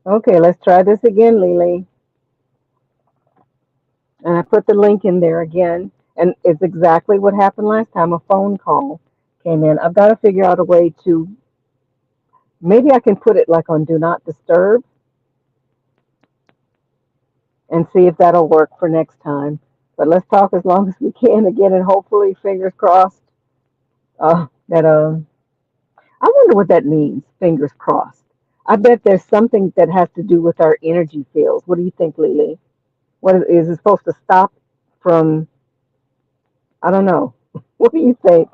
Okay, let's try this again, Lily. And I put the link in there again. And it's exactly what happened last time. A phone call came in. I've got to figure out a way to, maybe I can put it like on Do Not Disturb and see if that'll work for next time. But let's talk as long as we can again, and hopefully, fingers crossed, that I wonder what that means. Fingers crossed. I bet there's something that has to do with our energy fields. What do you think, Lily? What is it supposed to stop from? I don't know. What do you think?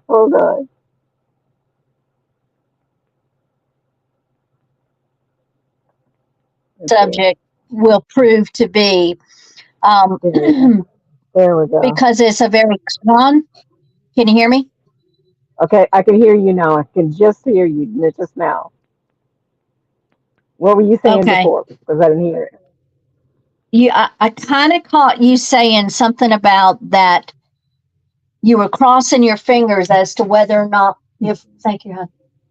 Hold on. Let's see. Subject will prove to be There we go. There we go. because it's a very con. Can you hear me? Okay, I can hear you now. I can just hear you just now. What were you saying Okay. before? Because I didn't hear it. I kind of caught you saying something about that you were crossing your fingers as to whether or not if thank you, hon.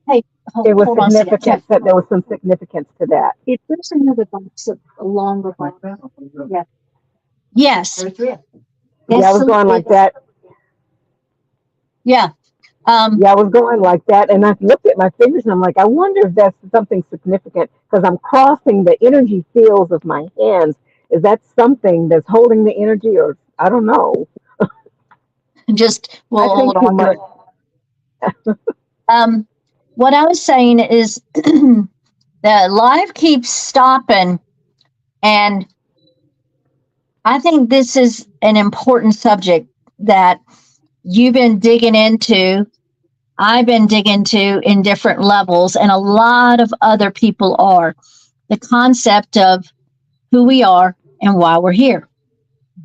Hey, It was hold on a second. Jeff, significance that there was some significance to that. if there's another box of a longer box. Yeah. Yes. Yeah, I was going like that. Yeah. Yeah, I was going like that, and I looked at my fingers, and I'm like, I wonder if that's something significant because I'm crossing the energy fields of my hands. Is that something that's holding the energy, or I don't know? Just I we'll hold think too on to much. it. What I was saying is the live keeps stopping, and I think this is an important subject that you've been digging into. I've been digging into in different levels, and a lot of other people are. The concept of who we are and why we're here,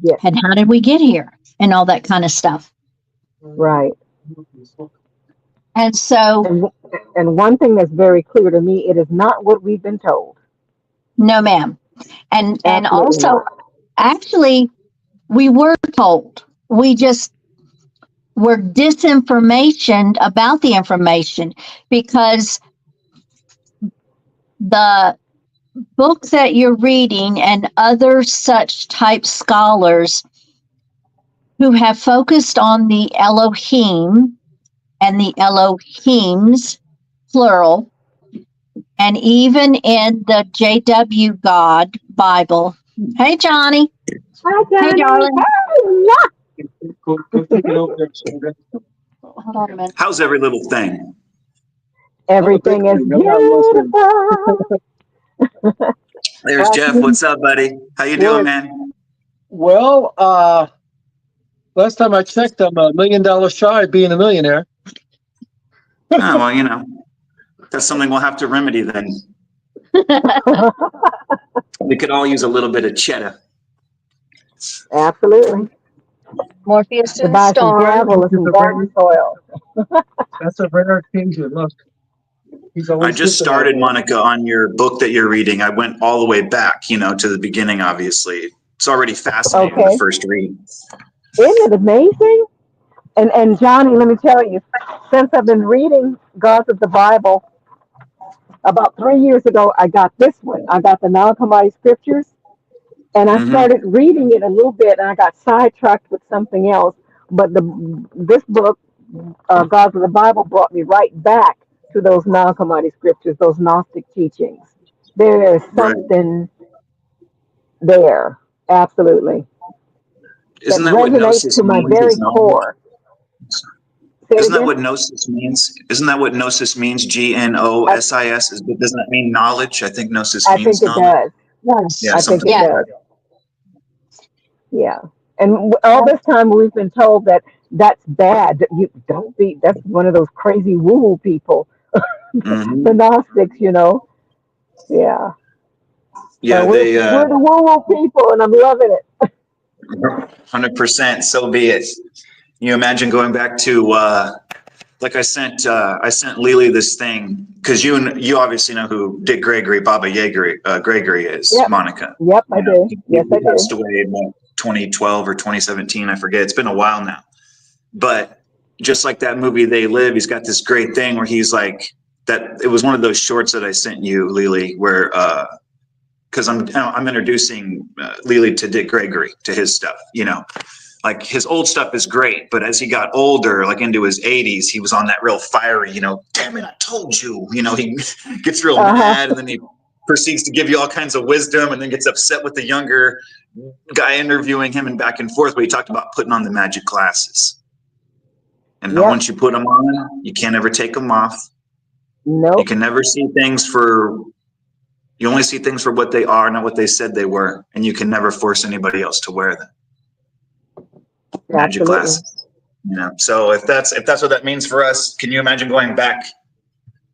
Yes, and how did we get here, and all that kind of stuff. right. And so, And and one thing that's very clear to me, it is not what we've been told. no, ma'am. And Absolutely also, not. actually, we were told. We just were disinformation about the information because the books that you're reading and other such type scholars who have focused on the Elohim and the Elohims, plural, and even in the JW God Bible. Hey, Johnny. Hi, Hey, Johnny. darling. Hey, Go take it over there. Hold on a minute. How's every little thing? everything is beautiful. There's Jeff. What's up, buddy? How you doing, Good. man? Well, last time I checked, I'm $1 million shy of being a millionaire. Oh, well, that's something we'll have to remedy then. We could all use a little bit of cheddar. Absolutely. Morpheus To and buy some Storm. gravel and some garden soil. That's a rare occasion. Look, he's I always just thinking out started, there. Monica, on your book that you're reading. I went all the way back, to the beginning, obviously. It's already fascinating, the Okay. first read. Isn't it amazing? And Johnny, let me tell you, since I've been reading Gods of the Bible, about 3 years ago, I got this one. I got the Nag Hammadi scriptures, and I Mm-hmm. started reading it a little bit, and I got sidetracked with something else. But this book, Gods of the Bible, brought me right back to those Nag Hammadi scriptures, those Gnostic teachings. There is Right. something there, absolutely, that Isn't that what resonates gnosis to my means? very Is knowledge? core. Say it Isn't that again. what gnosis means? Isn't that what gnosis means? Gnosis. Doesn't that mean knowledge? I think gnosis I means think it knowledge. does. Yeah, I Yes. think something it like Yeah. does. that. Yeah. And all this time we've been told that that's bad. That you don't be. That's one of those crazy woo-woo people, Mm-hmm. the Gnostics. Yeah. Yeah, But we're they we're the woo-woo people, and I'm loving it. 100%. So be it. You imagine going back to like I sent Lily this thing because you obviously know who Dick Gregory, Baba Yeager, Gregory is, Yep. Monica. Yep. I do. Yes, He I passed do. away in 2012 or 2017. I forget. It's been a while now. But just like that movie They Live, he's got this great thing where he's like, that it was one of those shorts that I sent you, Lily, where because I'm introducing Lily to Dick Gregory, to his stuff. You know, like his old stuff is great, but as he got older, like into his 80s, he was on that real fiery, you know, damn it, I told you. You know, he gets real mad, and then he proceeds to give you all kinds of wisdom, and then gets upset with the younger guy interviewing him, and back and forth. But he talked about putting on the magic glasses, and once you put them on, you can't ever take them off. Nope. You can never see things you only see things for what they are, not what they said they were. And you can never force anybody else to wear them. Magic Absolutely. glasses. You know, so if that's what that means for us, can you imagine going back?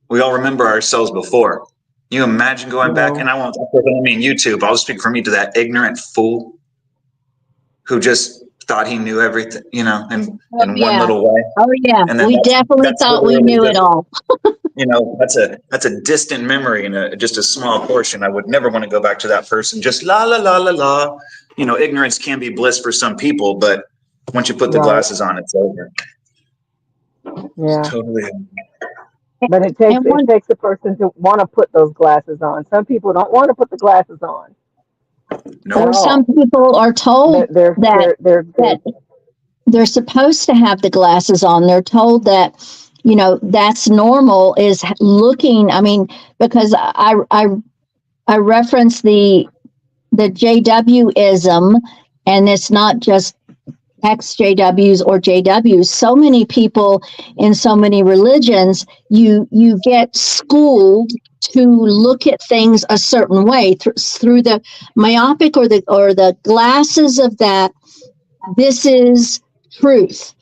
We all remember ourselves before. You imagine going back, and I won't mean YouTube. I'll speak for me, to that ignorant fool who just thought he knew everything, you know, in one little way. Oh yeah, And then we definitely thought we knew it all. You know, that's a distant memory and just a small portion. I would never want to go back to that person. Just la la la la la. You know, ignorance can be bliss for some people, but once you put the glasses on, it's over. Yeah. It's totally. But it takes a person to want to put those glasses on. Some people don't want to put the glasses on. No. Or some people are told that they're supposed to have the glasses on. They're told that, you know, that's normal, is looking. I mean, because I reference the JW-ism, and it's not just ex-JWs or JWs. So many people in so many religions, you get schooled to look at things a certain way through the myopic or the glasses of that. This is truth.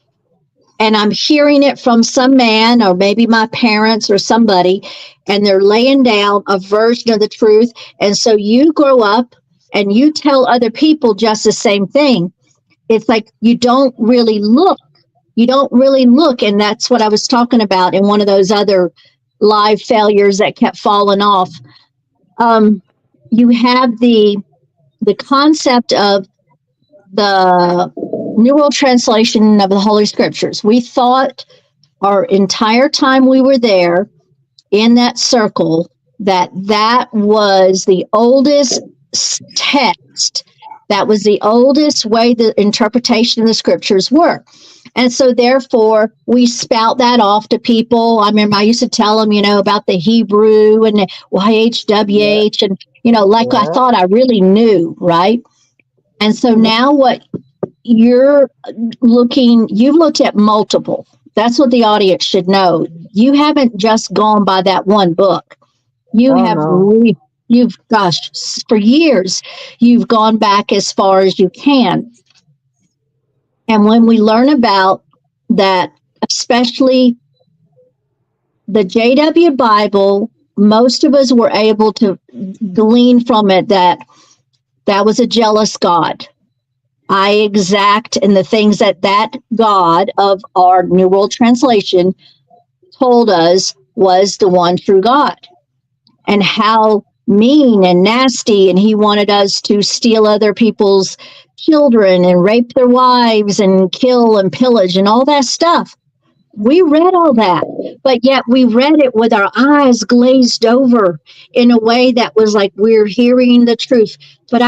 And I'm hearing it from some man, or maybe my parents or somebody, and they're laying down a version of the truth. And so you grow up and you tell other people just the same thing. It's like you don't really look. And that's what I was talking about in one of those other live failures that kept falling off. You have the concept of the New World Translation of the Holy Scriptures. We thought our entire time we were there in that circle that was the oldest text. That was the oldest way the interpretation of the scriptures were. And so therefore we spout that off to people. I remember I used to tell them, you know, about the Hebrew and the YHWH and, you know, like I thought I really knew, right? And so now what you've looked at multiple. That's what the audience should know. You haven't just gone by that one book. For years, you've gone back as far as you can. And when we learn about that, especially the JW Bible, most of us were able to glean from it that was a jealous God. I exact, and the things that God of our New World Translation told us was the one true God, and how mean and nasty, and he wanted us to steal other people's children and rape their wives and kill and pillage and all that stuff. We read all that, but yet we read it with our eyes glazed over in a way that was like we're hearing the truth. But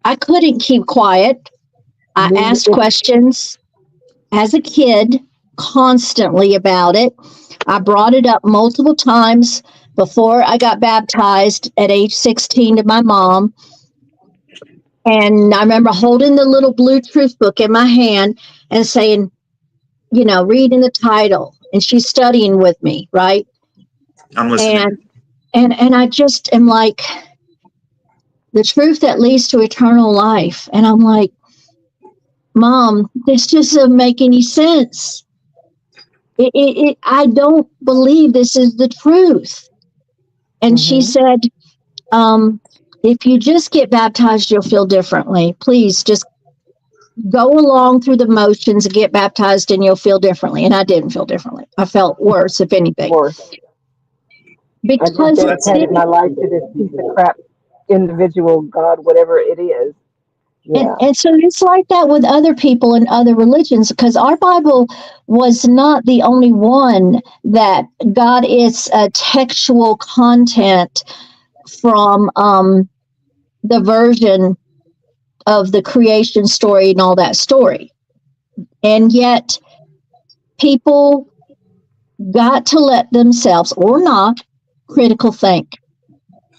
I couldn't keep quiet. I asked questions as a kid constantly about it. I brought it up multiple times before I got baptized at age 16 to my mom. And I remember holding the little blue truth book in my hand and saying, you know, reading the title, and she's studying with me, right? I'm listening. And I just am like, the truth that leads to eternal life. And I'm like, Mom, this just doesn't make any sense. I don't believe this is the truth. And she said, if you just get baptized, you'll feel differently. Please just go along through the motions and get baptized and you'll feel differently. And I didn't feel differently. I felt worse, if anything. Worse. Because I just dedicated my life to this piece of crap individual God, whatever it is. Yeah. And so it's like that with other people in other religions, because our Bible was not the only one that got its textual content from the version of the creation story and all that story. And yet people got to let themselves, or not, critical think.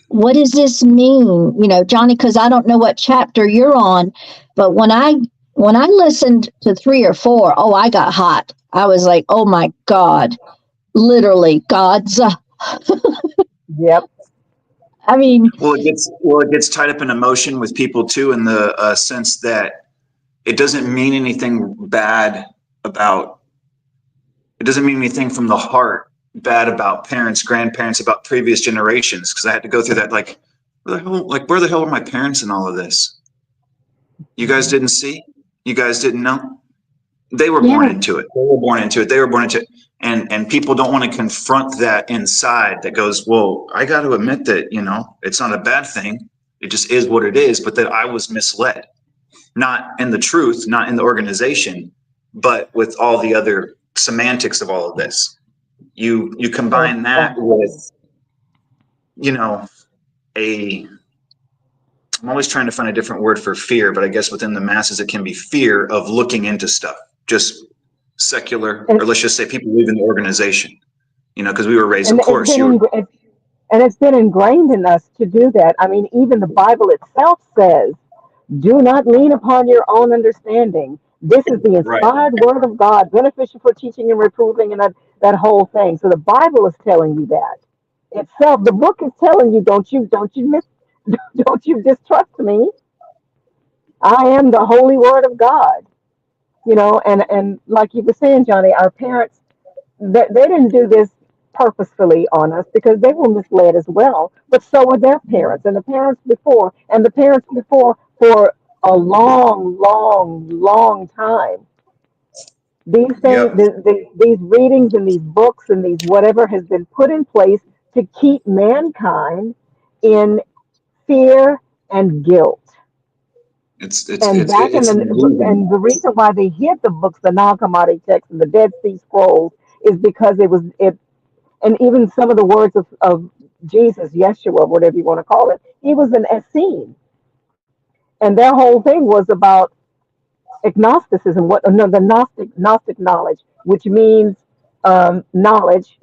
What does this mean? You know, Johnny, because I don't know what chapter you're on, but when I listened to 3 or 4, oh, I got hot. I was like, oh my God, literally God's. Yep. I mean, it gets tied up in emotion with people too, in the sense that it doesn't mean anything bad about. It doesn't mean anything from the heart bad about parents, grandparents, about previous generations. Because I had to go through that. Like, where the hell were my parents in all of this? You guys didn't see. You guys didn't know. They were born into it. They were born into it. They were born into it. And people don't want to confront that inside that goes, well, I got to admit that, you know, it's not a bad thing. It just is what it is. But that I was misled, not in the truth, not in the organization, but with all the other semantics of all of this. You combine that with, you know, I'm always trying to find a different word for fear, but I guess within the masses, it can be fear of looking into stuff, just secular, or let's just say people leaving the organization, you know, because we were raised, of course. And it's been ingrained in us to do that. I mean, even the Bible itself says, do not lean upon your own understanding. This is the inspired word of God, beneficial for teaching and reproving, and that whole thing. So the Bible is telling you that itself. The book is telling you, don't you distrust me. I am the holy word of God. You know, and like you were saying, Johnny, our parents, they didn't do this purposefully on us because they were misled as well. But so were their parents, and the parents before, for a long time. These things, these readings and these books and these whatever has been put in place to keep mankind in fear and guilt. And the reason why they hid the books, the Nag Hammadi text and the Dead Sea Scrolls, is because and even some of the words of Jesus, Yeshua, whatever you want to call it, he was an Essene. And their whole thing was about agnosticism, the Gnostic knowledge, which means knowledge.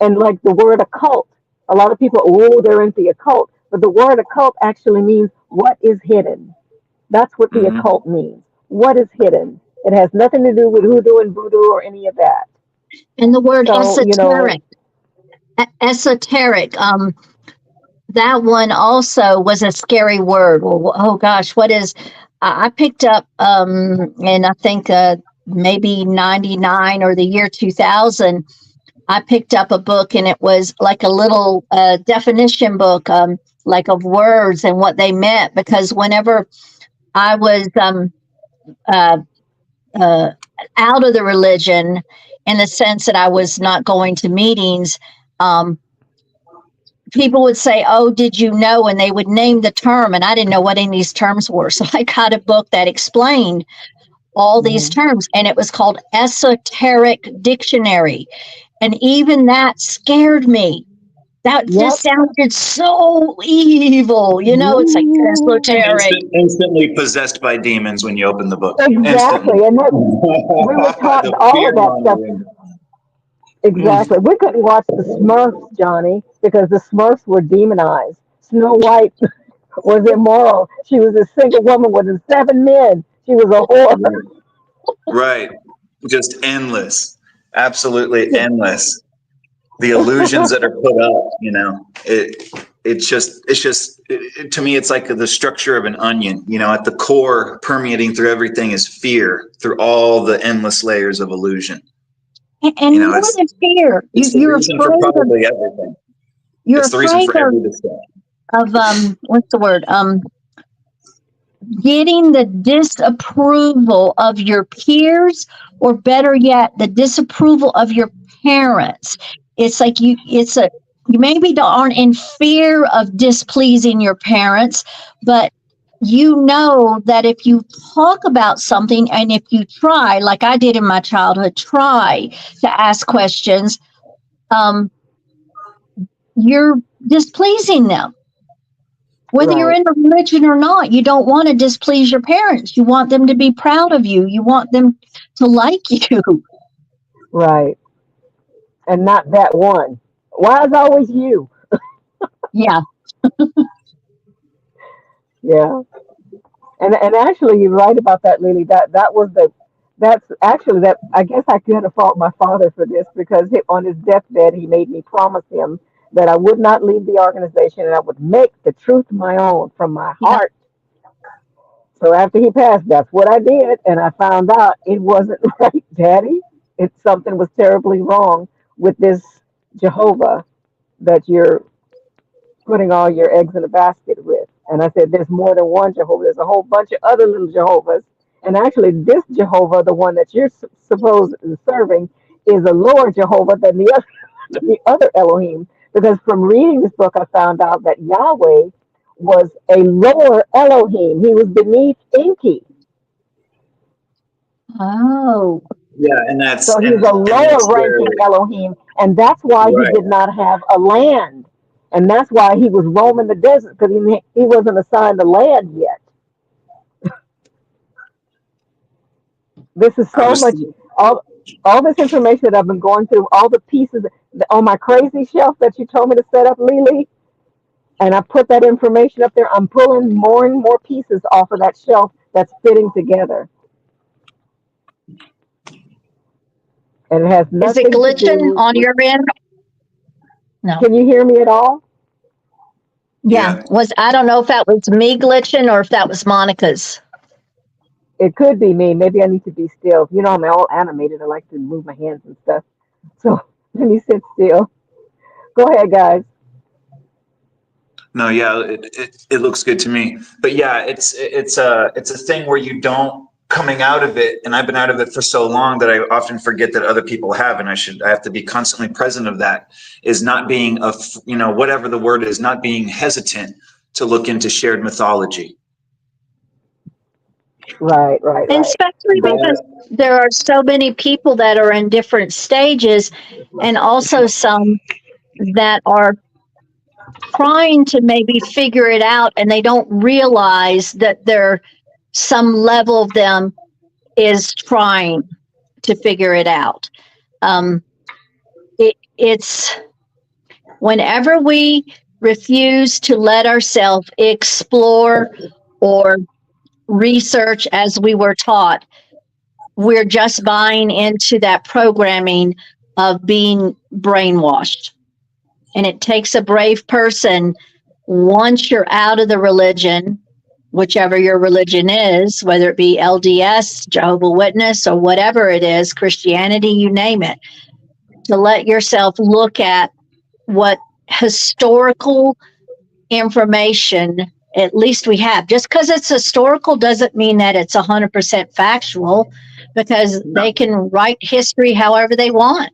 And like the word occult, a lot of people, they're into the occult, but the word occult actually means what is hidden. That's what the occult means. What is hidden? It has nothing to do with hoodoo and voodoo or any of that. And the word esoteric, esoteric, that one also was a scary word. Well, oh gosh, what is, I picked up, and I think maybe 99 or the year 2000, I picked up a book, and it was like a little definition book, like of words and what they meant, because whenever I was out of the religion, in the sense that I was not going to meetings, people would say, oh, did you know? And they would name the term, and I didn't know what any of these terms were. So I got a book that explained all these terms, and it was called Esoteric Dictionary. And even that scared me. That just sounded so evil, you know. It's like esoteric. Instantly possessed by demons when you open the book. Exactly, and we were taught all of that stuff. Exactly. We couldn't watch the Smurfs, Johnny, because the Smurfs were demonized. Snow White was immoral. She was a single woman with 7 men. She was a whore. Right. Just endless. Absolutely endless. The illusions that are put up, you know, it's just to me, it's like the structure of an onion, you know, at the core, permeating through everything is fear, through all the endless layers of illusion. And you know, more than fear, you're afraid for probably everything. You're it's the reason for every decision. Of what's the word? Getting the disapproval of your peers, or better yet, the disapproval of your parents. It's like you maybe aren't in fear of displeasing your parents, but you know that if you talk about something and if you try, like I did in my childhood, try to ask questions, you're displeasing them. Whether you're Right. in a religion or not, you don't want to displease your parents. You want them to be proud of you. You want them to like you. Right. And not that one. Why is always you? Yeah. Yeah. And actually, you're right about that, Lily. That was the that's actually that. I guess I could have fault my father for this because on his deathbed he made me promise him that I would not leave the organization and I would make the truth my own from my Yeah. heart. So after he passed, that's what I did, and I found out it wasn't right, Daddy. Something was terribly wrong with this Jehovah that you're putting all your eggs in a basket with. And I said, there's more than one Jehovah. There's a whole bunch of other little Jehovahs. And actually, this Jehovah, the one that you're supposedly serving, is a lower Jehovah than the other Elohim. Because from reading this book, I found out that Yahweh was a lower Elohim. He was beneath Enki. Oh. Yeah, and that's So he's a and that's lower where ranking Elohim. And that's why he right. did not have a land. And that's why he was roaming the desert, because he wasn't assigned a land yet. This is I so was much, all this information that I've been going through, all the pieces on my crazy shelf that you told me to set up, Lily, and I put that information up there. I'm pulling more and more pieces off of that shelf that's fitting together. And it has Is it nothing to glitching do on with, your end? No. can you hear me at all? Yeah. I don't know if that was me glitching or if that was Monica's. It could be me. Maybe I need to be still. You know, I'm all animated. I like to move my hands and stuff. So let me sit still. Go ahead, guys. no, yeah, it looks good to me. But yeah, it's a thing where you don't coming out of it, and I've been out of it for so long that I often forget that other people have, and I have to be constantly present of that, is not being whatever the word is, not being hesitant to look into shared mythology. Right. And especially because there are so many people that are in different stages, and also some that are trying to maybe figure it out and they don't realize that some level of them is trying to figure it out. It's whenever we refuse to let ourselves explore or research as we were taught, we're just buying into that programming of being brainwashed. And it takes a brave person, once you're out of the religion, whichever your religion is, whether it be LDS, Jehovah's Witness, or whatever it is, Christianity, you name it, to let yourself look at what historical information at least we have. Just because it's historical doesn't mean that it's 100% factual, because they can write history however they want.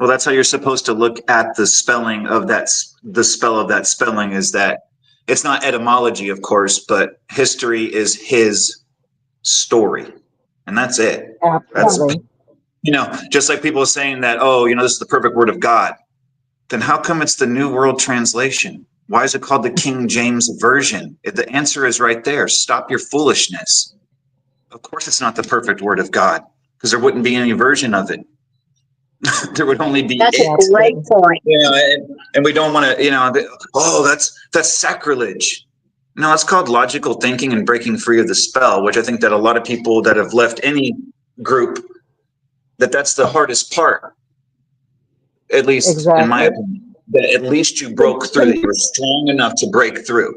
Well, that's how you're supposed to look at the spelling of that. The spell of that spelling is that it's not etymology, of course, but history is his story, and that's it. Absolutely. That's just like people saying that, oh, this is the perfect word of God. Then how come it's the New World Translation? Why is it called the King James Version? The answer is right there. Stop your foolishness. Of course, it's not the perfect word of God, because there wouldn't be any version of it. There would only be That's it. a great point. And we don't want to, that's sacrilege. No, it's called logical thinking and breaking free of the spell, which I think that a lot of people that have left any group, that's the hardest part, at least in my opinion, that at least you broke through, that you were strong enough to break through,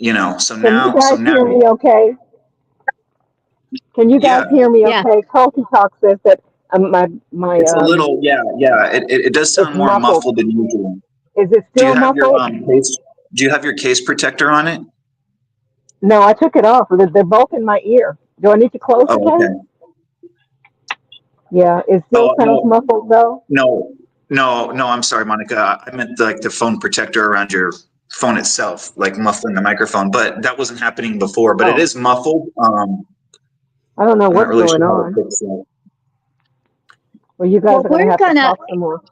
so now. Can you guys hear me okay? Can you guys hear me Yeah. okay? Culty Talk says that my it's a little, it does sound more muffled than usual. Is it still muffled? Do you have your case protector on it? No, I took it off. They're both in my ear. Do I need to close it? Okay. Yeah, it still sounds muffled though. No, I'm sorry, Monica. I meant like the phone protector around your phone itself, like muffling the microphone, but that wasn't happening before, but it Oh. is muffled. I don't know I'm not what's really going sure how to on. fix that. Well, you guys Well, are going to we're have to gonna talk some more.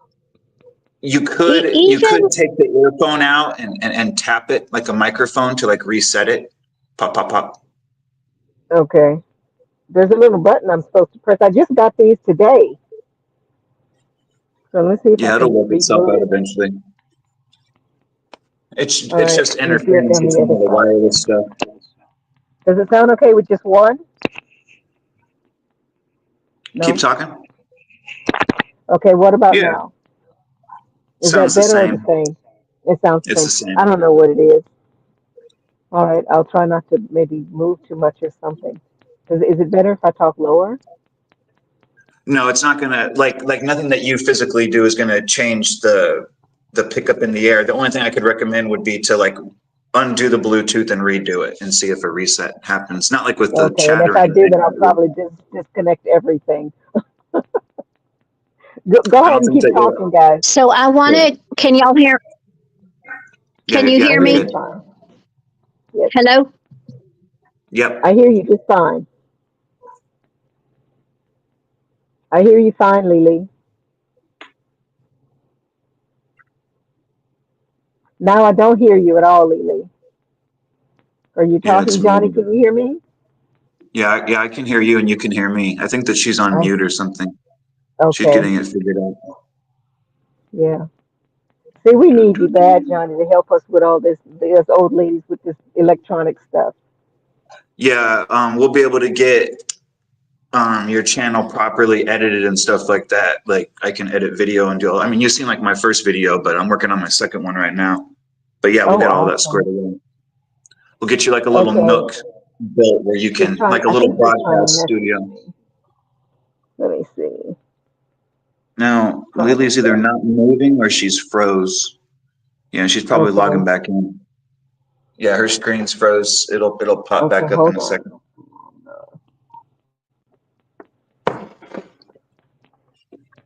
You e- could even take the earphone out and tap it like a microphone to like reset it. Pop, pop, pop. Okay. There's a little button I'm supposed to press. I just got these today. So let's see if I Yeah, it'll can work itself reboot out it. eventually. All It's right. just Let me see it interference on with the some other of the side. wireless stuff. Does it sound okay with just one? Keep No? talking. Okay, what about Yeah, now? Is that sounds the better or the same. same? It sounds the It's same. the I same. don't know what it is. All right, I'll try not to maybe move too much or something. Is it better if I talk lower? No, it's not gonna like nothing that you physically do is gonna change the pickup in the air. The only thing I could recommend would be to like undo the Bluetooth and redo it and see if a reset happens. Not like with the Okay, and chat if or I do, anything. then I'll probably disconnect everything. Go I ahead don't and think keep that you're. talking, guys. so I Yeah, wanted, can y'all hear, can yeah, you yeah. I hear You're hear me? you good. fine. Yes, Hello? Yep. I hear you just fine. I hear you fine, Lily. Now I don't hear you at all, Lily. Are you Yeah, it's talking, Johnny? weird. Can you hear me? Yeah, yeah. I can hear you and you can hear me. I think that she's on Oh, mute or something. She's okay. getting it figured out. Yeah. See, we need you bad, Johnny, to help us with all this old ladies with this electronic stuff. Yeah, we'll be able to get your channel properly edited and stuff like that. Like I can edit video and do. I mean, you've seen like my first video, but I'm working on my second one right now. But yeah, we'll Oh, get all that awesome. squared away. We'll get you like a little Okay. nook built where you She's can trying, like a I little think she's trying to broadcast message studio. me. Let me see. Now Trying to Lily's either share. not moving or she's froze. Yeah, she's probably logging Okay. back in. Yeah, her screen's froze. It'll pop Okay, back up in hold a on. second.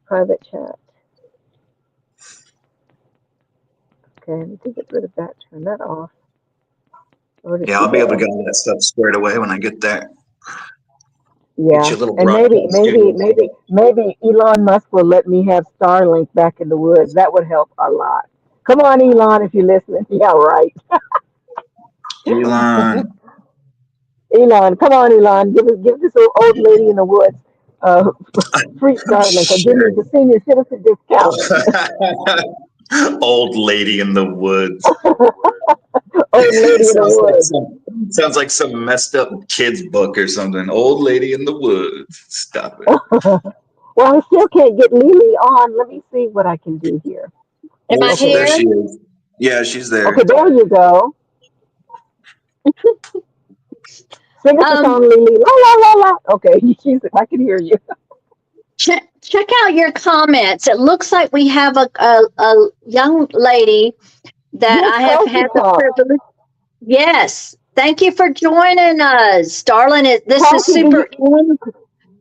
Private chat. Okay, let me get rid of that. Turn that off. Where did Yeah, she I'll be able to go? get all that stuff squared away when I get there. Get Yeah, you a little and maybe, broadcast maybe, studio. maybe, maybe Elon Musk will let me have Starlink back in the woods. That would help a lot. Come on, Elon, if you're listening. Yeah, right. Elon. Elon, come on, Elon. Give this old lady in the woods uh, free Starlink or give me Sure. the senior citizen discount. Old lady in the woods. Old lady in the woods. Sounds like some messed up kid's book or something. Old lady in the woods. Stop it. Well, I still can't get Lily on. Let me see what I can do here. Am I Okay. There here? she is. Yeah, she's Okay, there. there you go. Sing us a Um, song, Lily. La la la la. Okay, I can hear you. check out your comments. It looks like we have a young lady that Yes, I have Kelsey had the talk. privilege. Yes. Thank you for joining us. Darling, this is Kelsey, super do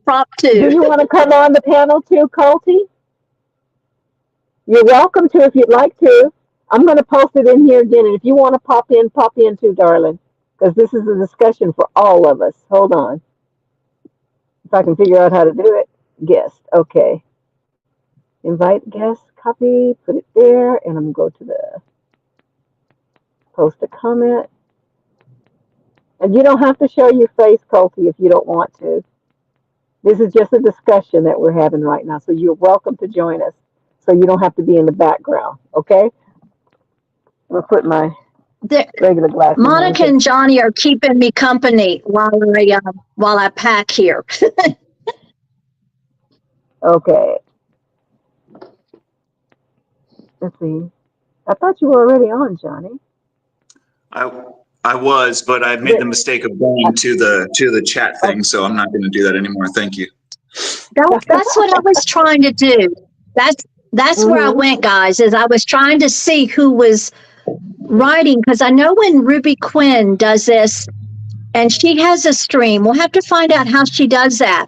impromptu. you want to come on the panel too, Colty? You're welcome to if you'd like to. I'm going to post it in here again, and if you want to pop in too, darling, because this is a discussion for all of us. Hold on. If I can figure out how to do it. Guest. Okay. Invite guest, copy, put it there, and I'm going to go to the post a comment. And you don't have to show your face, Colty, if you don't want to. This is just a discussion that we're having right now, so you're welcome to join us. So you don't have to be in the background, okay? I'm gonna put my The, regular glasses on. Monica and Johnny are keeping me company while I pack here. Okay. Let's see. I thought you were already on, Johnny. I was, but I made the mistake of going to the chat thing, so I'm not going to do that anymore. Thank you. That's what I was trying to do. That's where I Mm-hmm. went, guys. Is I was trying to see who was writing, because I know when Ruby Quinn does this, and she has a stream. We'll have to find out how she does that.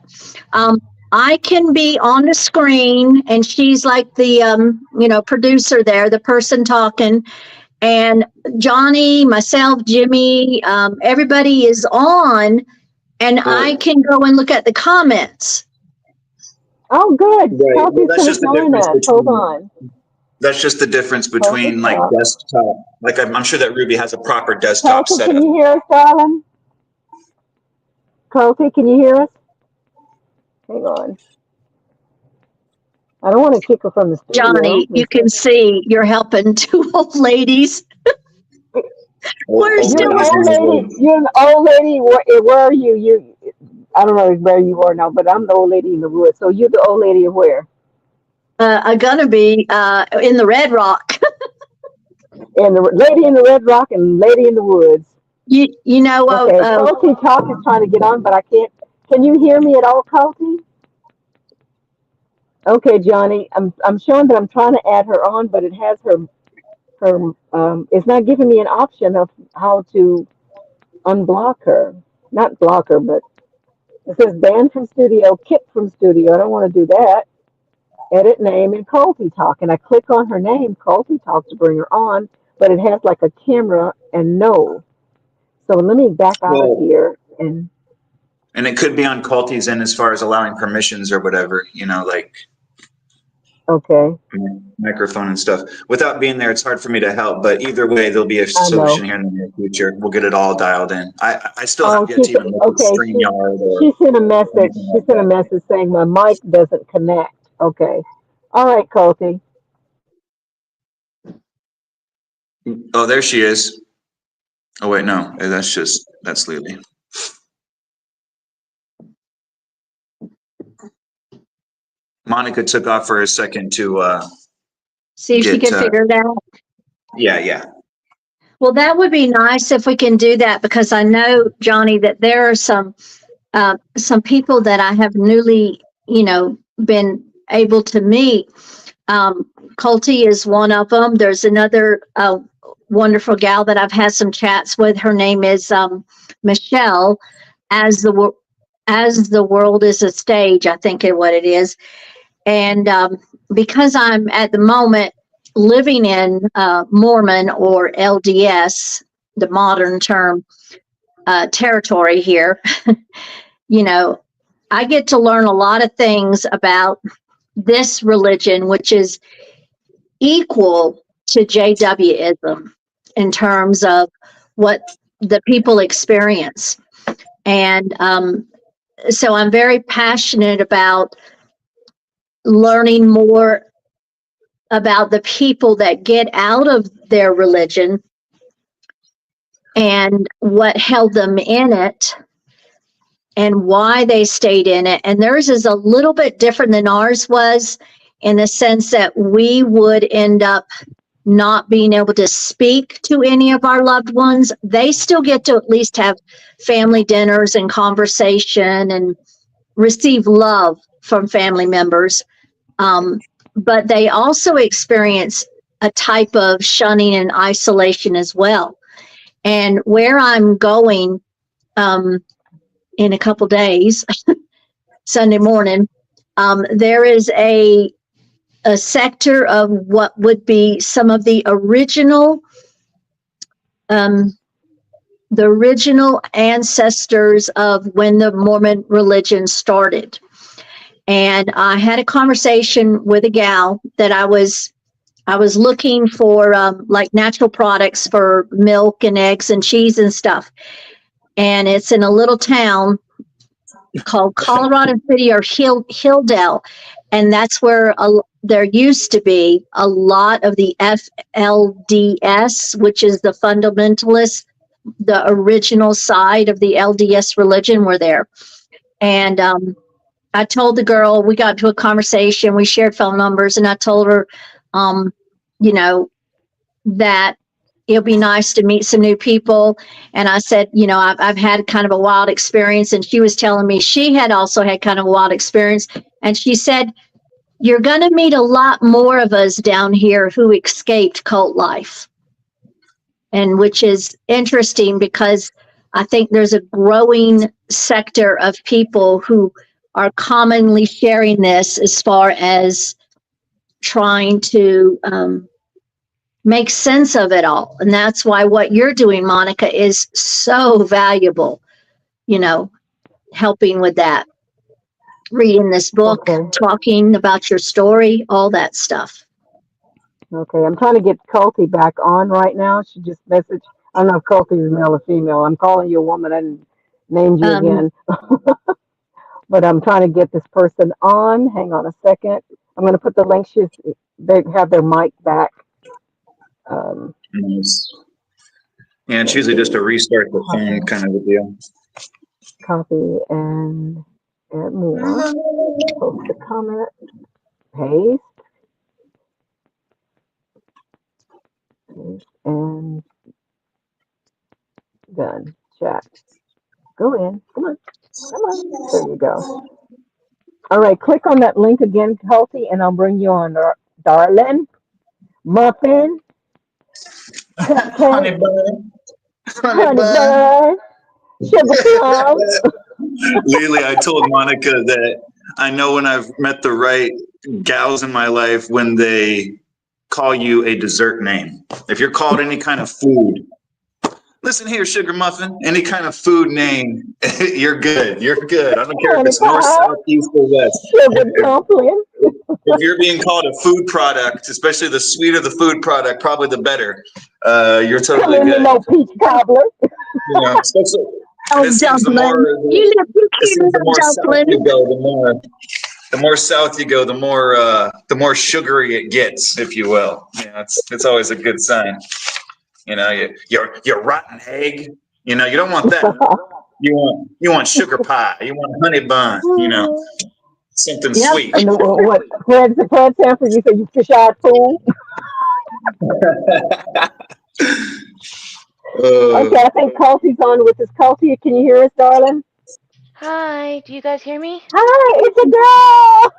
I can be on the screen, and she's like the producer there, the person talking, and Johnny, myself, Jimmy, everybody is on, and I can go and look at the comments. Oh, good. Right. Kelsey's That's gonna just the join difference us. Hold between- on. That's just the difference between like talk. desktop. Like I'm sure that Ruby has a proper desktop Kelsey, setup. can you hear us, darling? Kelsey, can you hear us? Hang on. I don't want to kick her from the studio. Johnny, you can see you're helping two old ladies. We're You're still an with old us. lady. You're an old lady. Where are you? I don't know where you are now, but I'm the old lady in the woods. So you're the old lady of where? I'm gonna be in the Red Rock. And the lady in the Red Rock and lady in the woods. You know, Okay, Kelsey Talk is trying to get on, but I can't. Can you hear me at all, Kelsey? Okay, Johnny, I'm showing that I'm trying to add her on, but it has her it's not giving me an option of how to unblock her. Not block her, but it says ban from studio, kick from studio. I don't want to do that. Edit name and Colty Talk, and I click on her name, Colty Talk, to bring her on, but it has like a camera and no. So let me back out of here and it could be on Culty's end as far as allowing permissions or whatever, you know, like okay. microphone and stuff. Without being there, it's hard for me to help, but either way, there'll be a solution here in the near future. We'll get it all dialed in. I still have yet to even look at StreamYard or... She sent a message. She sent a message saying my mic doesn't connect. Okay. All right, Colty. Oh, there she is. Oh, wait, no. That's Lily. Monica took off for a second to see if she can figure it out. Yeah. Well, that would be nice if we can do that, because I know, Johnny, that there are some people that I have newly, been able to meet. Colty is one of them. There's another wonderful gal that I've had some chats with. Her name is Michelle. As the world is a stage, I think is what it is. And because I'm at the moment living in Mormon or LDS, the modern term, territory here, I get to learn a lot of things about this religion, which is equal to JWism in terms of what the people experience. And so I'm very passionate about learning more about the people that get out of their religion and what held them in it and why they stayed in it. And theirs is a little bit different than ours was, in the sense that we would end up not being able to speak to any of our loved ones. They still get to at least have family dinners and conversation and receive love from family members. But they also experience a type of shunning and isolation as well. And where I'm going in a couple days, Sunday morning, there is a sector of what would be some of the original ancestors of when the Mormon religion started. And I had a conversation with a gal that I was looking for like natural products for milk and eggs and cheese and stuff. And it's in a little town called Colorado City or Hilldale. And that's where there used to be a lot of the FLDS, which is the fundamentalists, the original side of the LDS religion, were there. And I told the girl, we got into a conversation, we shared phone numbers, and I told her, that it'll be nice to meet some new people. And I said, I've had kind of a wild experience. And she was telling me she had also had kind of a wild experience. And she said, you're going to meet a lot more of us down here who escaped cult life. And which is interesting, because I think there's a growing sector of people who are commonly sharing this as far as trying to make sense of it all. And that's why what you're doing, Monica, is so valuable, you know, helping with that, reading this book, Okay. talking about your story, all that stuff. Okay. I'm trying to get Culty back on right now. She just messaged. I don't know if Culty is male or female. I'm calling you a woman and named you Um, again. But I'm trying to get this person on. Hang on a second. I'm going to put the link. They have their mic back. Nice. Yeah, it's usually just a restart the phone kind of a deal. Copy and add more. Post the comment. Paste. Paste and done. Chat. Go in. Come on. Come on. There you go. All right. Click on that link again, Kelsey, and I'll bring you on. Darling, Muffin, Honey Cupcake, bun. Honey Honey bun. Bun, Sugar Plum. Lily, I told Monica that I know when I've met the right gals in my life when they call you a dessert name. If you're called any kind of food, listen here, Sugar Muffin, any kind of food name, you're good. You're good. I don't care if Honey it's north, Pie, south, east, or west. Sugar Dumpling. If you're being called a food product, especially the sweeter the food product, probably the better. You're Come totally in the good. no peach cobbler. You know, especially, and oh, it seems dumpling. You it seems the little more south dumpling. you go, the more south you go, the more sugary it gets, if you will. Yeah, it's always a good sign. You know, your rotten egg. You know, you don't want that. You want sugar pie. You want honey bun. You know, something Yep. sweet. And what Fred Sanford, you said you fish-eyed fool? Okay, I think Kelsey's on with us. Kelsey, can you hear us, darling? Hi, do you guys hear me? Hi, it's a girl.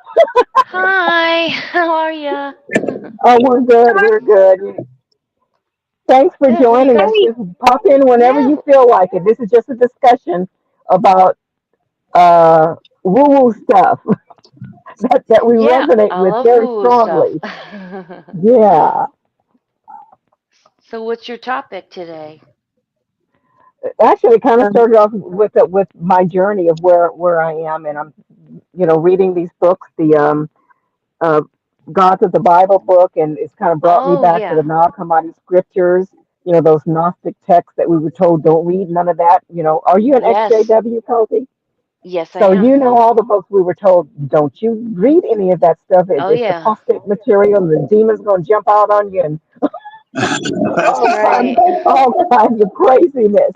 Hi, how are ya? Oh, we're good. We're good. Thanks for Good, what do you joining guys? us. Just pop in whenever Yeah. you feel like it. This is just a discussion about woo-woo stuff that we Yeah, resonate I with love very woo-woo stuff. strongly. Yeah. So what's your topic today? Actually, it kind of Um, started off with my journey of where I am, and I'm, reading these books, the uh, Gods of the Bible book, and it's kind of brought me Oh, back to the yeah. Nag Hammadi scriptures. Those Gnostic texts that we were told don't read, none of that. Are you an Yes. XJW, Kobe? Yes, I So am. all the books we were told, don't you read any of that stuff. Oh, It's yeah. apostate material, and the demon's going to jump out on you, and That's right. all kinds of craziness.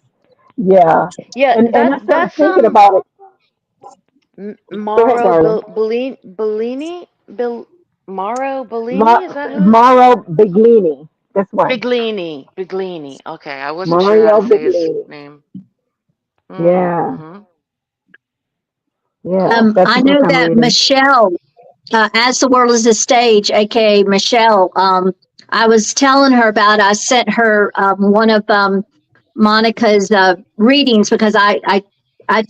Yeah, Yeah, and I started that's thinking about it. Go ahead, Mauro darling. Bellini? Mauro Bellini, is Ma- that who it is? Mauro Biglini. This one, Biglini. Okay, I wasn't sure how Mario to say his Biglini. name. Yeah, Mm-hmm. yeah, Cool. that's the I book know I'm that reading. Michelle, As the World is a Stage, aka Michelle, I was telling her about, I sent her one of Monica's readings because I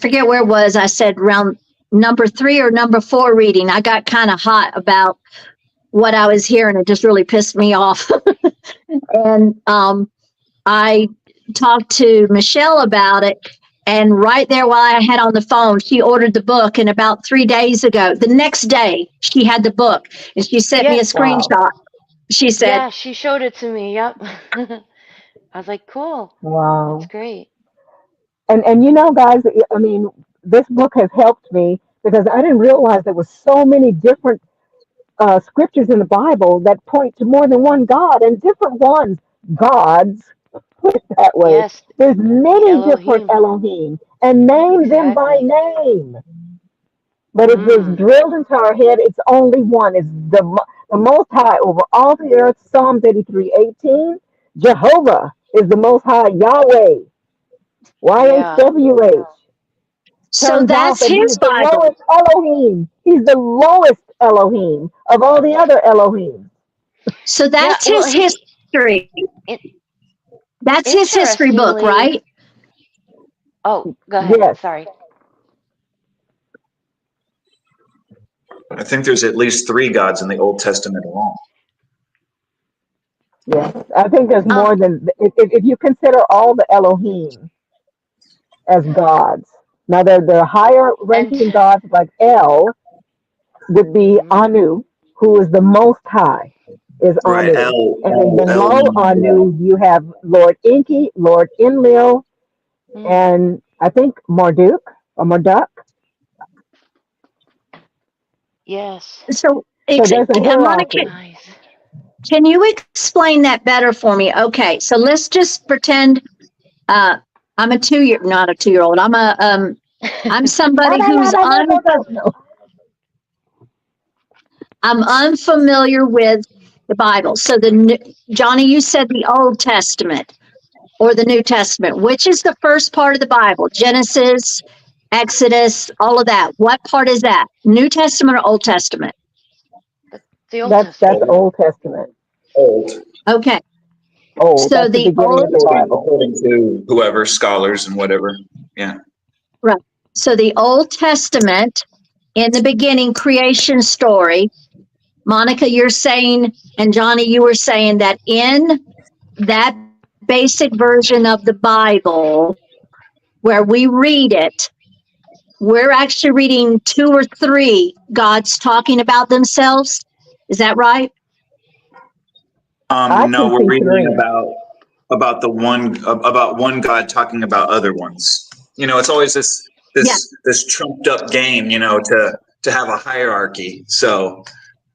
forget where it was. I said around number 3 or number 4 reading. I got kind of hot about what I was hearing. It just really pissed me off. And I talked to Michelle about it. And right there, while I had on the phone, she ordered the book. And about 3 days ago, the next day, she had the book and she sent me a Yeah, Wow, screenshot. She said, yeah, she showed it to me. Yep. I was like, cool. That's wow. great. And guys, I mean, this book has helped me because I didn't realize there was so many different scriptures in the Bible that point to more than one God and different ones, gods, put it that way. Yes, There's many different Elohim. Elohim and name them by Exactly. name. But if it's Mm. drilled into our head, it's only one. It's the Most High over all the earth. Psalms 83:18. Jehovah is the Most High, Yahweh, Yeah. YHWH. so Turns out that's that his he's the Bible. lowest Elohim. He's the lowest Elohim of all the other Elohim. So Yeah. that's Well, his history. in, That's his history book, interestingly. right? Oh, go ahead. Yes, Sorry. I think there's at least 3 gods in the Old Testament alone. Yeah, I think there's more than if you consider all the Elohim as gods. Now, the higher And ranking gods like El would be mm, Anu, who is the most high, is Right. Anu. And then L. below Anu, you have Lord Enki, Lord Enlil, mm, and I think Marduk or Marduk. yes, So, So there's a Monica, hierarchy. nice. can you explain that better for me? Okay, so let's just pretend I'm a not a 2-year-old. I'm No, somebody no, no, who's no, no, no, no. I'm unfamiliar with the Bible. So Johnny, you said the Old Testament or the New Testament. Which is the first part of the Bible? Genesis, Exodus, all of that. What part is that? New Testament or Old Testament? The Old That's Testament. Old Testament. Old. Okay. Old. So That's the the beginning Old of the Bible. According to whoever, scholars and whatever. Yeah. right. So the Old Testament, in the beginning, creation story. Monica, you're saying, and Johnny, you were saying that in that basic version of the Bible, where we read it, we're actually reading 2 or 3 gods talking about themselves. Is that right? I No, can we're see reading 3. about one God talking about other ones. You know, it's always this Yeah. this trumped up game, you know, to have a hierarchy. So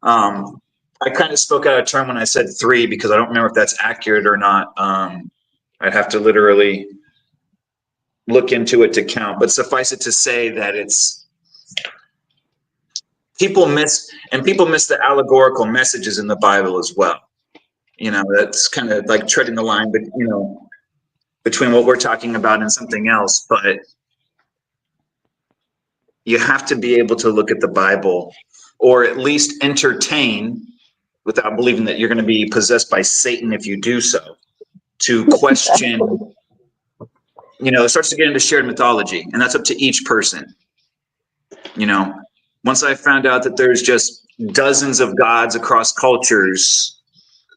I kind of spoke out of turn when I said 3 because I don't remember if that's accurate or not. I'd have to literally look into it to count, but suffice it to say that it's people miss the allegorical messages in the Bible as well. You know, that's kind of like treading the line, but you know, between what we're talking about and something else. But you have to be able to look at the Bible, or at least entertain, without believing that you're going to be possessed by Satan if you do so, to question. You know, it starts to get into shared mythology, and that's up to each person. You know, once I found out that there's just dozens of gods across cultures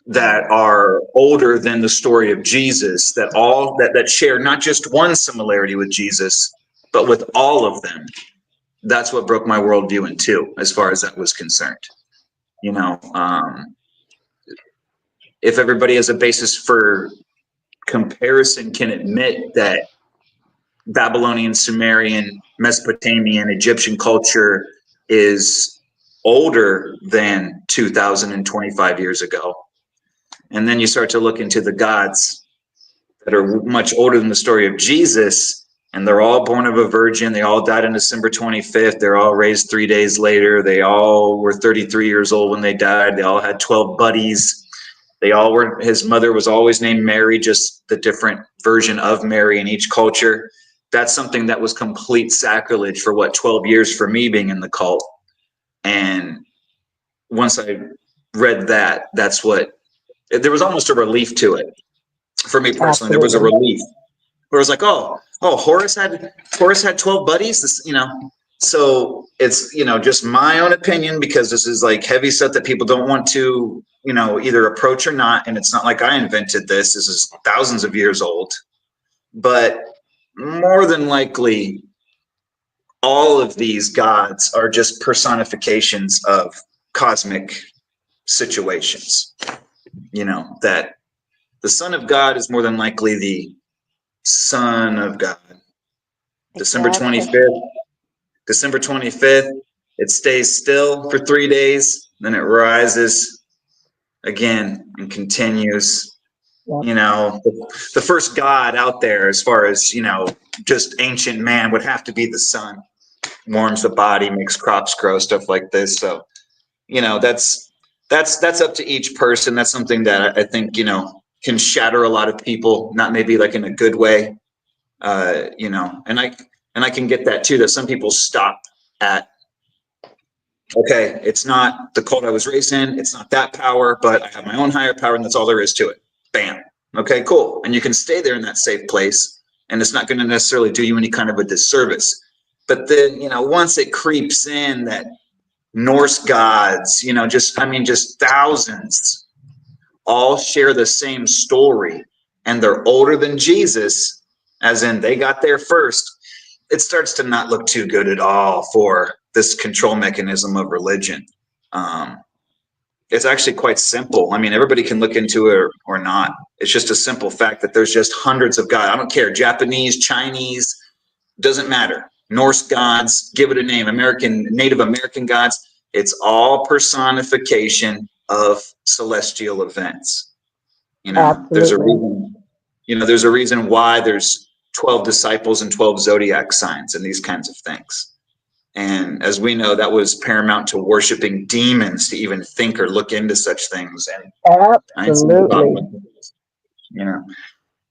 that are older than the story of Jesus, that share not just one similarity with Jesus, but with all of them. That's what broke my worldview in two, as far as that was concerned. You know, if everybody has a basis for comparison can admit that Babylonian, Sumerian, Mesopotamian, Egyptian culture is older than 2025 years ago. And then you start to look into the gods that are much older than the story of Jesus, and they're all born of a virgin. They all died on December 25th. They're all raised 3 days later. They all were 33 years old when they died. They all had 12 buddies. They all were, his mother was always named Mary, just the different version of Mary in each culture. That's something that was complete sacrilege for 12 years for me being in the cult. And once I read that, that's what, there was almost a relief to it. For me personally, there was a Absolutely. relief where it was like, oh, Horus had 12 buddies. This, you know, so it's, you know, just my own opinion, because this is like heavy stuff that people don't want to, you know, either approach or not. And it's not like I invented this. This is thousands of years old, but more than likely, all of these gods are just personifications of cosmic situations. You know, that the Son of God is more than likely the Son of God. December Exactly. 25th, it stays still for 3 days, then it rises again and continues. Yep. You know, the first God out there, as far as, you know, just ancient man, would have to be the sun. Warms the body, makes crops grow, stuff like this. So, you know, that's up to each person. That's something that I think, you know, can shatter a lot of people, not maybe like in a good way. You know, and I can get that too, that some people stop at, okay, it's not the cult I was raised in, it's not that power, but I have my own higher power, and that's all there is to it. Bam. Okay, cool. And you can stay there in that safe place, and it's not going to necessarily do you any kind of a disservice. But then, you know, once it creeps in that Norse gods, you know, just thousands, all share the same story and they're older than Jesus, as in they got there first, it starts to not look too good at all for this control mechanism of religion. It's actually quite simple. I mean, everybody can look into it or not. It's just a simple fact that there's just hundreds of gods. I don't care, Japanese, Chinese, doesn't matter. Norse gods, give it a name, Native American gods. It's all personification of celestial events. You know, there's a reason. You know, there's a reason why there's 12 disciples and 12 zodiac signs and these kinds of things. And as we know, that was paramount to worshiping demons to even think or look into such things. And absolutely, you know,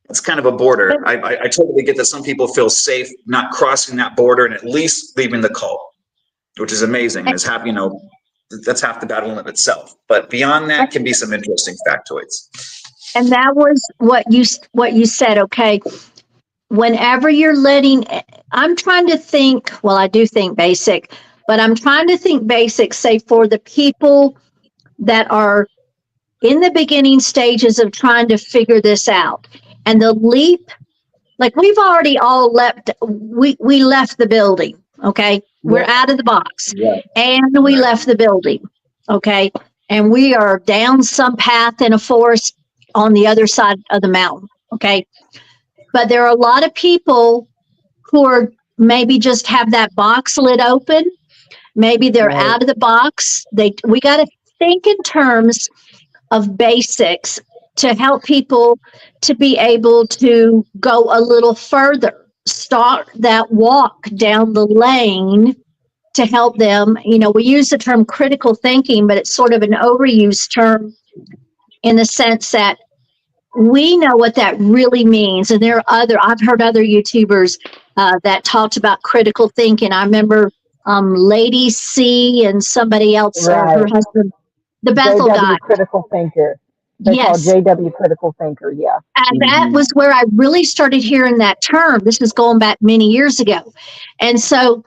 it's kind of a border. I totally get that some people feel safe not crossing that border and at least leaving the cult, which is amazing. And it's half, you know, that's half the battle in of itself. But beyond that can be some interesting factoids. And that was what you said. Okay, whenever you're I'm trying to think, well, I do think basic, but I'm trying to think basic, say for the people that are in the beginning stages of trying to figure this out. And the leap, like we've already all left, we left the building, okay? We're out of the box. Yeah. And we left the building, okay? And we are down some path in a forest on the other side of the mountain, okay? But there are a lot of people who are maybe just have that box lid open. Maybe they're out of the box. We got to think in terms of basics to help people to be able to go a little further, start that walk down the lane to help them. You know, we use the term critical thinking, but it's sort of an overused term in the sense that we know what that really means. And I've heard other YouTubers that talked about critical thinking. I remember Lady C and somebody else, her husband, the Bethel guy. Critical thinker. They call JW critical thinker, yeah. And that was where I really started hearing that term. This is going back many years ago. And so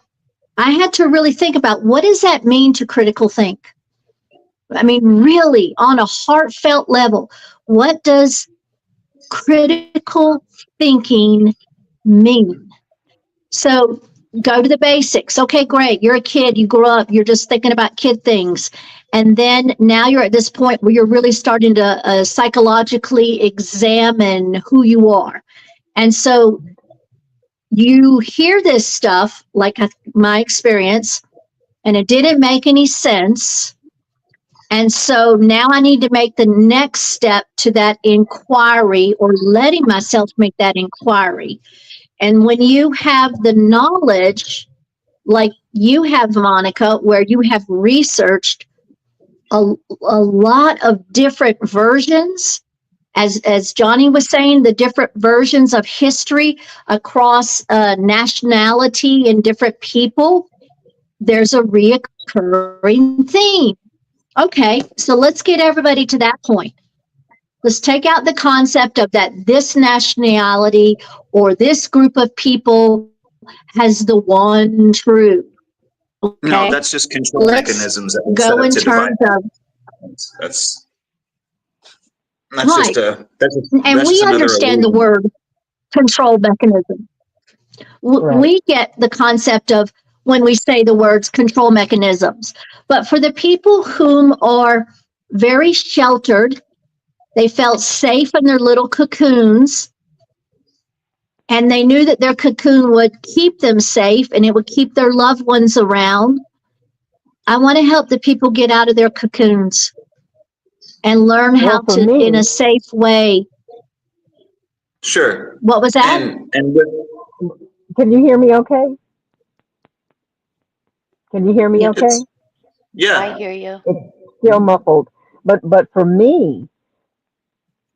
I had to really think about, what does that mean to critical think? I mean, really, on a heartfelt level, what does critical thinking mean? So go to the basics. Okay, great. You're a kid. You grew up. You're just thinking about kid things. And then now you're at this point where you're really starting to psychologically examine who you are. And so you hear this stuff, like my experience, and it didn't make any sense. And so now I need to make the next step to that inquiry, or letting myself make that inquiry. And when you have the knowledge, like you have, Monica, where you have researched a lot of different versions, as Johnny was saying, the different versions of history across nationality and different people, there's a reoccurring theme. Okay, so let's get everybody to that point. Let's take out the concept of that this nationality or this group of people has the one truth. Okay? No, that's just control mechanisms. That go in terms of. That's right. just a. And we understand the word control mechanism. We get the concept of when we say the words control mechanisms. But for the people whom are very sheltered, they felt safe in their little cocoons, and they knew that their cocoon would keep them safe and it would keep their loved ones around. I want to help the people get out of their cocoons and learn how to, in a safe way. Sure. What was that? Can you hear me okay? Can you hear me okay? Yeah. I hear you. It's still muffled. But for me,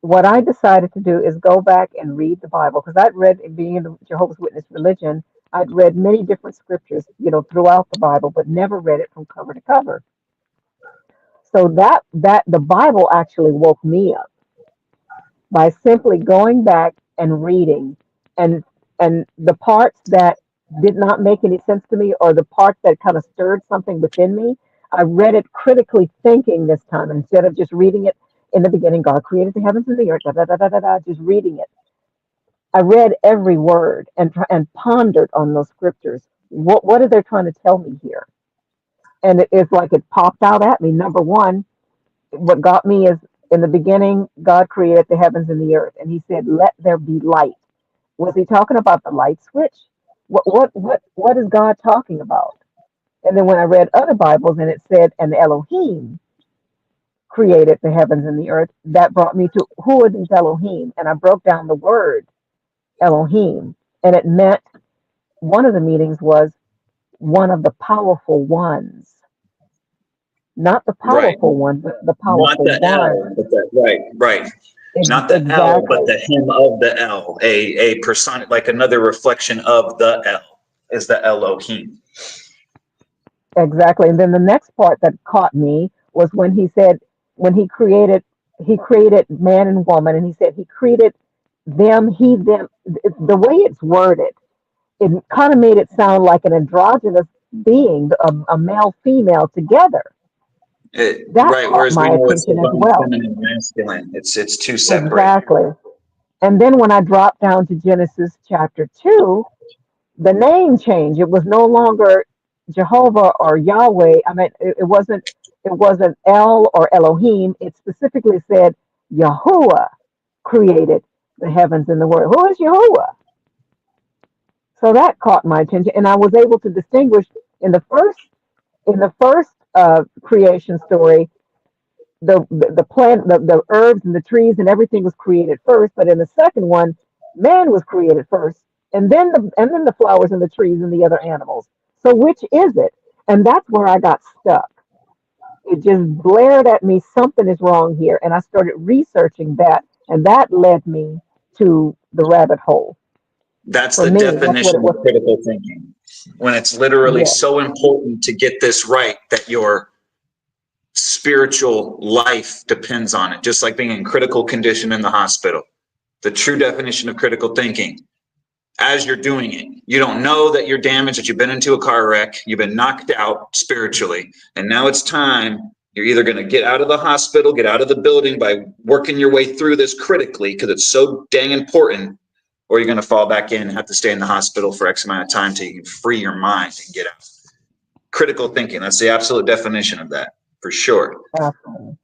what I decided to do is go back and read the Bible, because I'd read, being in the Jehovah's Witness religion, I'd read many different scriptures, throughout the Bible, but never read it from cover to cover. So that the Bible actually woke me up by simply going back and reading, and the parts that did not make any sense to me, or the parts that kind of stirred something within me, I read it critically thinking this time, instead of just reading it in the beginning, God created the heavens and the earth, da, da, da, da, da, da, just reading it. I read every word and pondered on those scriptures. What are they trying to tell me here? And it's like it popped out at me. Number one, what got me is in the beginning, God created the heavens and the earth, and He said, "Let there be light." Was He talking about the light switch? What is God talking about? And then when I read other Bibles and it said, "And Elohim created the heavens and the earth," that brought me to who are these Elohim? And I broke down the word Elohim, and it meant one of the meanings was one of the powerful ones. Not the Right. powerful one, but the Not powerful the L, one. but right. Not the L, but Exactly. the him of the L. A person, like another reflection of the L is the Elohim. Exactly. And then the next part that caught me was when he said, when he created man and woman, and he said he created them, he, them. The way it's worded, it kind of made it sound like an androgynous being, a male, female together. That Right, caught whereas we my know it's attention as divine well. feminine masculine. It's two separate. Exactly. And then when I dropped down to Genesis chapter 2, the name change. It was no longer Jehovah or Yahweh. I mean, it wasn't El or Elohim. It specifically said Yahuwah created the heavens and the world. Who is Yahuwah? So that caught my attention, and I was able to distinguish in the first creation story. The plant, the herbs and the trees and everything was created first, but in the second one, man was created first, and then the flowers and the trees and the other animals. So which is it? And that's where I got stuck. It just blared at me, something is wrong here, and I started researching that, and that led me to the rabbit hole. That's For the me, that's what it definition of was. critical thinking. When it's literally Yeah, so important to get this right that your spiritual life depends on it, just like being in critical condition in the hospital. The true definition of critical thinking. As you're doing it, you don't know that you're damaged, that you've been into a car wreck, you've been knocked out spiritually, and now it's time. You're either going to get out of the hospital, get out of the building by working your way through this critically because it's so dang important, or you're going to fall back in and have to stay in the hospital for X amount of time till you can free your mind and get out. Critical thinking, that's the absolute definition of that, for sure. absolutely,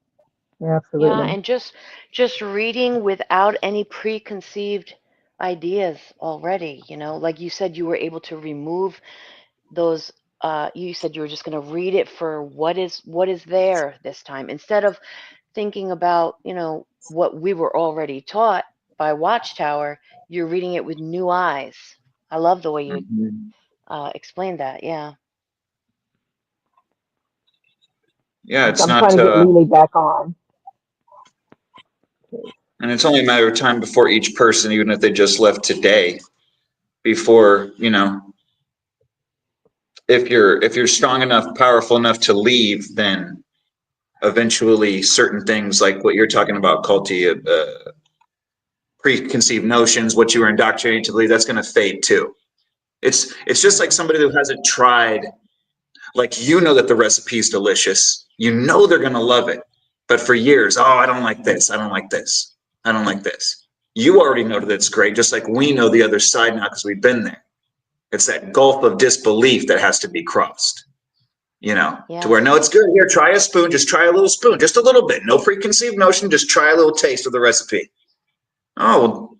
Yeah, absolutely. and just reading without any preconceived ideas already, like you said, you were able to remove those. You said you were just going to read it for what is there this time, instead of thinking about what we were already taught by Watchtower. You're reading it with new eyes. I love the way you explained that. Yeah. Yeah, it's I'm not, trying to get Lily back on. and it's only a matter of time before each person, even if they just left today, before, if you're strong enough, powerful enough to leave, then eventually certain things like what you're talking about, culty, preconceived notions, what you were indoctrinated to believe, that's going to fade too. It's just like somebody who hasn't tried, like, that the recipe is delicious, they're going to love it, but for years, oh, I don't like this, I don't like this, I don't like this. You already know that it's great, just like we know the other side now because we've been there. It's that gulf of disbelief that has to be crossed, to where, no, it's good. Here, try a spoon. Just try a little spoon, just a little bit. No preconceived notion. Just try a little taste of the recipe. Oh,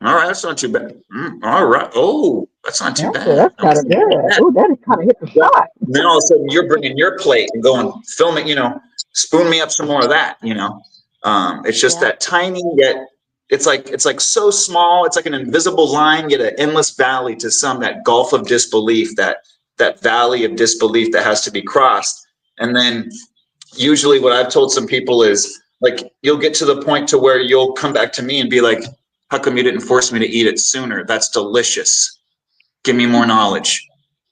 all right. That's not too bad. All right. Oh, that's not too Actually, bad. that's kind of good. Oh, that kind of hit the Well, spot. then all of a sudden you're bringing your plate and going, film it, spoon me up some more of that, it's just that tiny, yet it's like so small. It's like an invisible line, yet an endless valley to some, that gulf of disbelief, that valley of disbelief that has to be crossed. And then usually what I've told some people is, like, you'll get to the point to where you'll come back to me and be like, how come you didn't force me to eat it sooner? That's delicious. Give me more knowledge.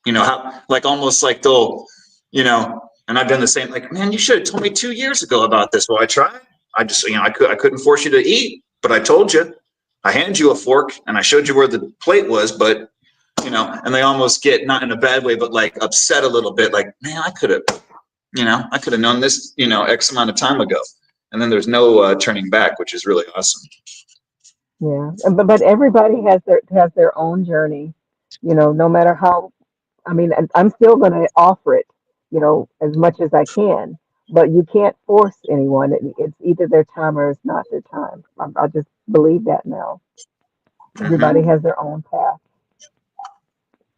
How, like, almost like they'll, and I've done the same, like, man, you should have told me 2 years ago about this. Well, I tried. I just, I couldn't force you to eat, but I told you. I handed you a fork and I showed you where the plate was, but, and they almost get, not in a bad way, but like upset a little bit, like, man, I could have known this, X amount of time ago. and then there's no turning back, which is really awesome. Yeah, but everybody has their own journey, no matter how. I mean, and I'm still going to offer it, as much as I can. But you can't force anyone. It's either their time or it's not their time. I just believe that now. Everybody Mhm. has their own path.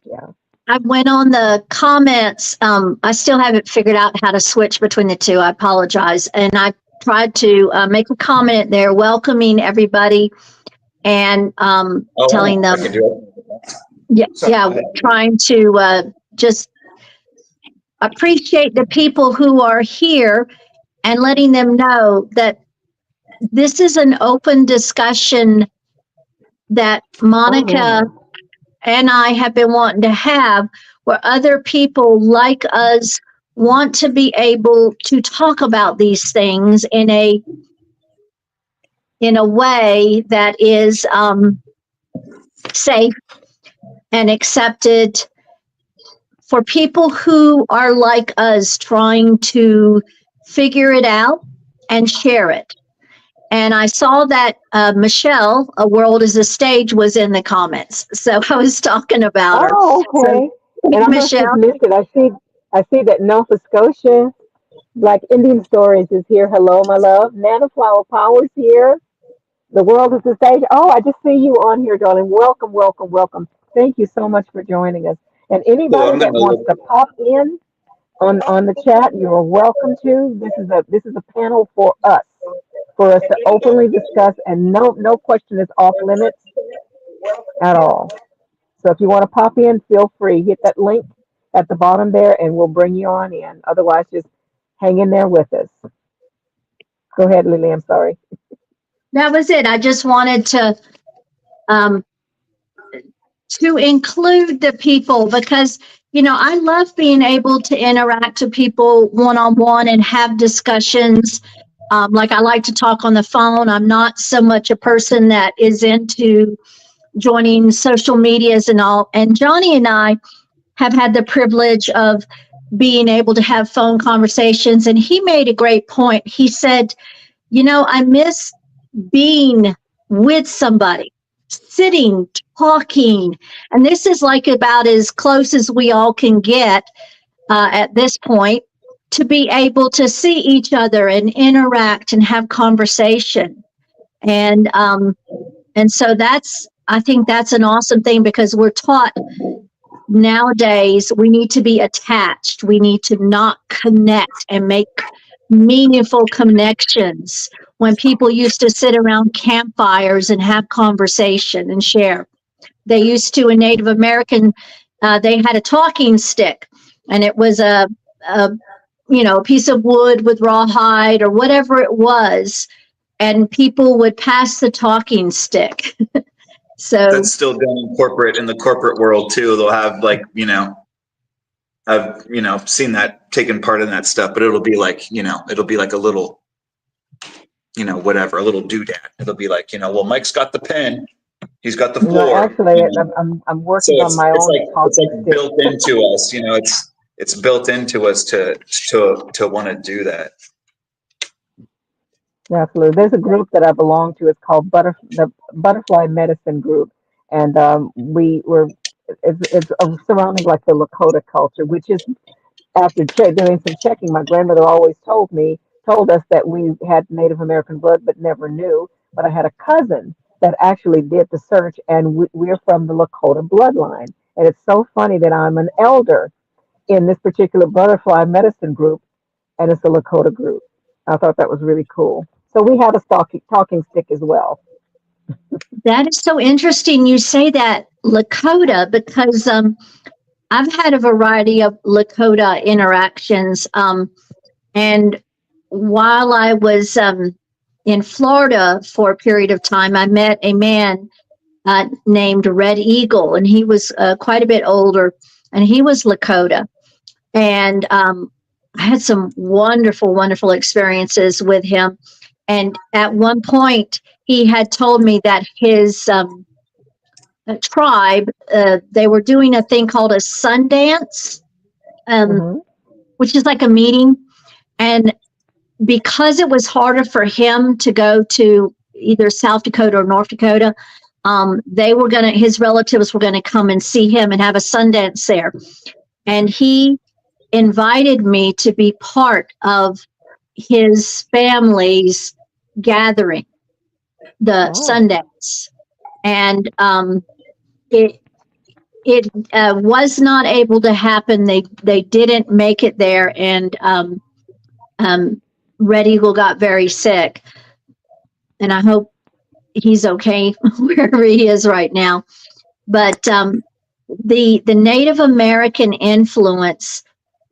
Yeah. I went on the comments. I still haven't figured out how to switch between the two. I apologize. And I tried to make a comment there, welcoming everybody and Oh, telling I them, can do yeah, it. Sorry, yeah, go ahead. trying to just appreciate the people who are here and letting them know that this is an open discussion that Monica Oh, and I have been wanting to have, where other people like us want to be able to talk about these things in a way that is safe and accepted for people who are like us trying to figure it out and share it. And I saw that Michelle, A World is a Stage, was in the comments. So I was talking about her. oh, So, okay. And I must have Michelle, missed it. I see that Nova Scotia Black Indian Stories is here. Hello, my love. Nana Flower Powers here. The world is the stage. Oh, I just see you on here, darling. Welcome, welcome, welcome. Thank you so much for joining us. And Cool. anybody I'm that gonna wants look. to pop in on the chat, you are welcome to. This is a panel for us to openly discuss, and no question is off limits at all. So if you want to pop in, feel free. Hit that link at the bottom there, and we'll bring you on in. Otherwise, just hang in there with us. Go ahead, Lily. I'm sorry. that was it. I just wanted um, to include the people because, I love being able to interact with people one on one and have discussions. Like I like to talk on the phone. I'm not so much a person that is into joining social medias and all. And Johnny and I have had the privilege of being able to have phone conversations. And he made a great point. He said, I miss being with somebody, sitting, talking. And this is like about as close as we all can get at this point to be able to see each other and interact and have conversation. And so I think that's an awesome thing because we're taught nowadays we need to be attached. We need to not connect and make meaningful connections when people used to sit around campfires and have conversation and share. They used to, in Native American, they had a talking stick, and it was a piece of wood with rawhide or whatever it was, and people would pass the talking stick. So That's still done in the corporate world too. They'll have like, I've, seen that, taken part in that stuff, but it'll be like a little, whatever, a little doodad. It'll be like, well, Mike's got the pen, he's got the No, floor, actually, I'm So working on my own it's talking like stick. built into us, it's built into us to want to do that. Absolutely. There's a group that I belong to. It's called the Butterfly Medicine Group, and it's surrounding like the Lakota culture, which is after doing some checking. My grandmother always told us that we had Native American blood, but never knew. But I had a cousin that actually did the search, and we're from the Lakota bloodline. And it's so funny that I'm an elder in this particular Butterfly Medicine Group, and it's a Lakota group. I thought that was really cool. So we have a talking stick as well. that is so interesting you say that, Lakota, because I've had a variety of Lakota interactions. And while I was in Florida for a period of time, I met a man named Red Eagle, and he was quite a bit older, and he was Lakota. And I had some wonderful, wonderful experiences with him. And at one point, he had told me that his tribe, they were doing a thing called a Sundance, Hmm. which is like a meeting. And because it was harder for him to go to either South Dakota or North Dakota, his relatives were gonna come and see him and have a Sundance there. And he invited me to be part of his family's gathering, the Sundance. And it was not able to happen. They didn't make it there, and Red Eagle got very sick. And I hope he's okay wherever he is right now. But the Native American influence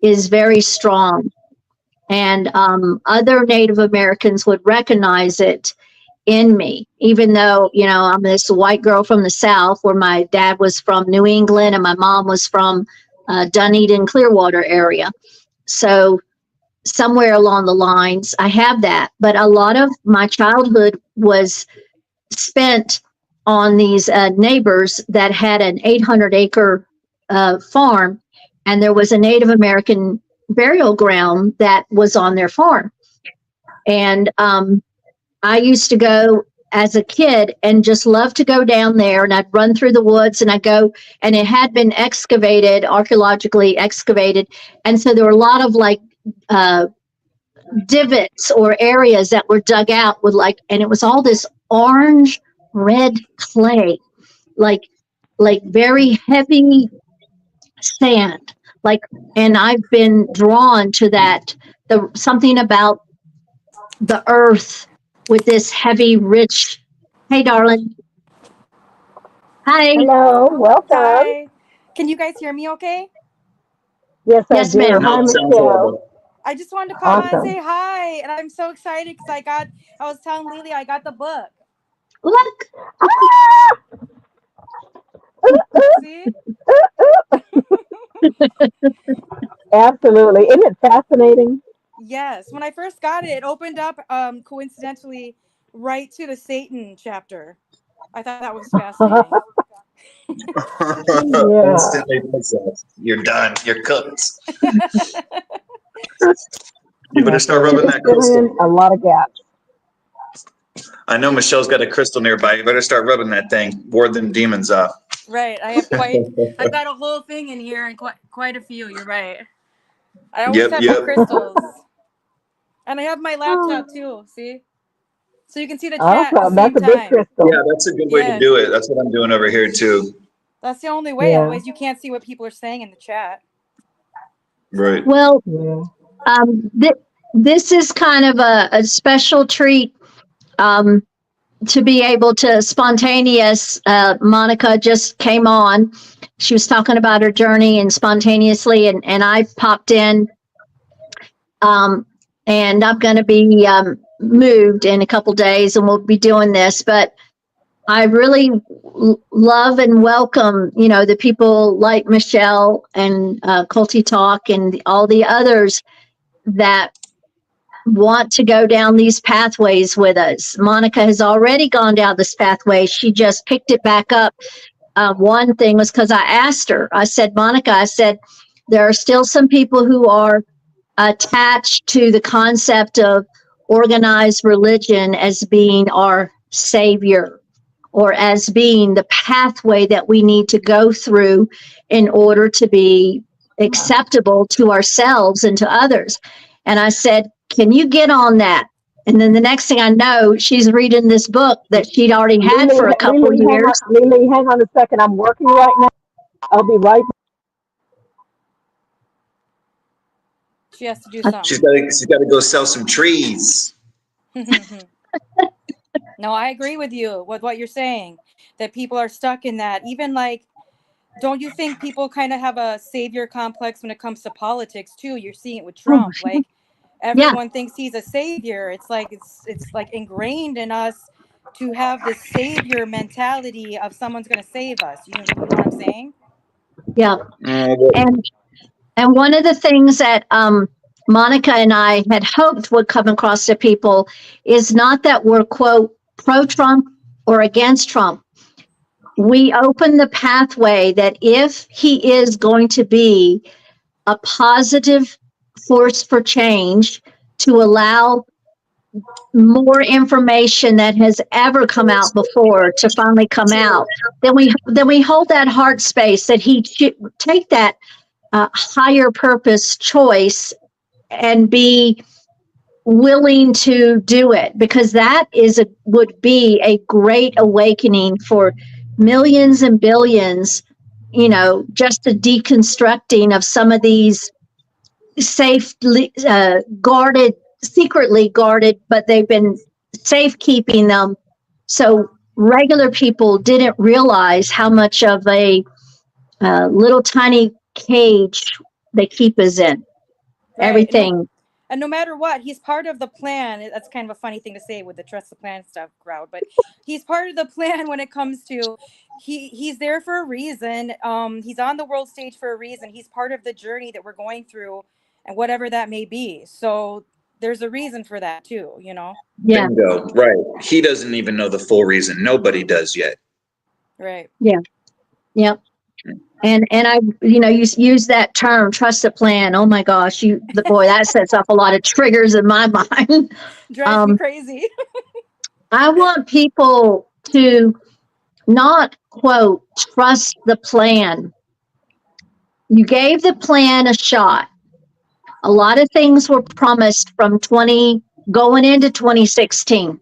is very strong, and other Native Americans would recognize it in me, even though, you know, I'm this white girl from the South, where my dad was from New England and my mom was from Dunedin, Clearwater area. So somewhere along the lines, I have that. But a lot of my childhood was spent on these neighbors that had an 800-acre farm, and there was a Native American burial ground that was on their farm. And I used to go as a kid and just love to go down there, and I'd run through the woods, and I'd go, and it had been excavated, archaeologically excavated. And so there were a lot of like divots or areas that were dug out with like, and it was all this orange red clay, like very heavy sand, like, and I've been drawn to that, something about the earth with this heavy, rich. Hey, darling. Hi. Hello, welcome. Hi. Can you guys hear me okay? Yes, I Yes, do. ma'am. Hi, No, sounds Michelle. horrible. I just wanted to come on Awesome. and say hi. And I'm so excited because I was telling Lily I got the book. Look. See? Absolutely. Isn't it fascinating? Yes. When I first got it, it opened up coincidentally right to the Satan chapter. I thought that was fascinating. Yeah. Instantly possessed. You're done. You're cooked. You better start rubbing that Fill crystal. in a lot of gaps. I know Michelle's got a crystal nearby. You better start rubbing that thing. Ward them demons off. Right. I've got a whole thing in here and quite a few. You're right. I always have Yep. the crystals. And I have my laptop too. See? So you can see the chat at the Awesome. same That's a big time. crystal. Yeah, that's a good way to do it. That's what I'm doing over here too. That's the only way. Yeah. Otherwise, you can't see what people are saying in the chat. Right. Well, Yeah. this is kind of a special treat to be able to spontaneous. Monica just came on. She was talking about her journey and spontaneously, and I popped in. And I'm going to be moved in a couple days, and we'll be doing this. But I really love and welcome, you know, the people like Michelle and Culty Talk and all the others that want to go down these pathways with us. Monica has already gone down this pathway. She just picked it back up. One thing was because I asked her, I said, Monica, I said, there are still some people who are attached to the concept of organized religion as being our savior, or as being the pathway that we need to go through in order to be acceptable to ourselves and to others. And I said, can you get on that? And then the next thing I know, she's reading this book that she'd already had for a couple of years. Lily, hang on a second. I'm working right now. I'll be right back. She has to do something. She's got to go sell some trees. No, I agree with you with what you're saying, that people are stuck in that. Even like, don't you think people kind of have a savior complex when it comes to politics too? You're seeing it with Trump. Like everyone thinks he's a savior. It's like ingrained in us to have this savior mentality of someone's going to save us. You know what I'm saying? Yeah. And one of the things that Monica and I had hoped would come across to people is not that we're, quote, pro-Trump or against Trump. We open the pathway that if he is going to be a positive force for change, to allow more information that has ever come out before to finally come out, then we hold that heart space that he should take that higher purpose choice and be willing to do it, because that would be a great awakening for millions and billions, just the deconstructing of some of these safely guarded, secretly guarded, but they've been safekeeping them. So regular people didn't realize how much of a little tiny cage they keep us in. Right. Everything. And no matter what, he's part of the plan. That's kind of a funny thing to say with the trust the plan stuff crowd, but he's part of the plan when it comes to he's there for a reason. He's on the world stage for a reason. He's part of the journey that we're going through, and whatever that may be. So there's a reason for that too, Yeah. Bingo. Right. He doesn't even know the full reason. Nobody does yet. Right. Yeah. Yep. And I, you use that term, trust the plan. Oh my gosh, boy, that sets off a lot of triggers in my mind. Drives me crazy. I want people to not, quote, trust the plan. You gave the plan a shot. A lot of things were promised from going into 2016.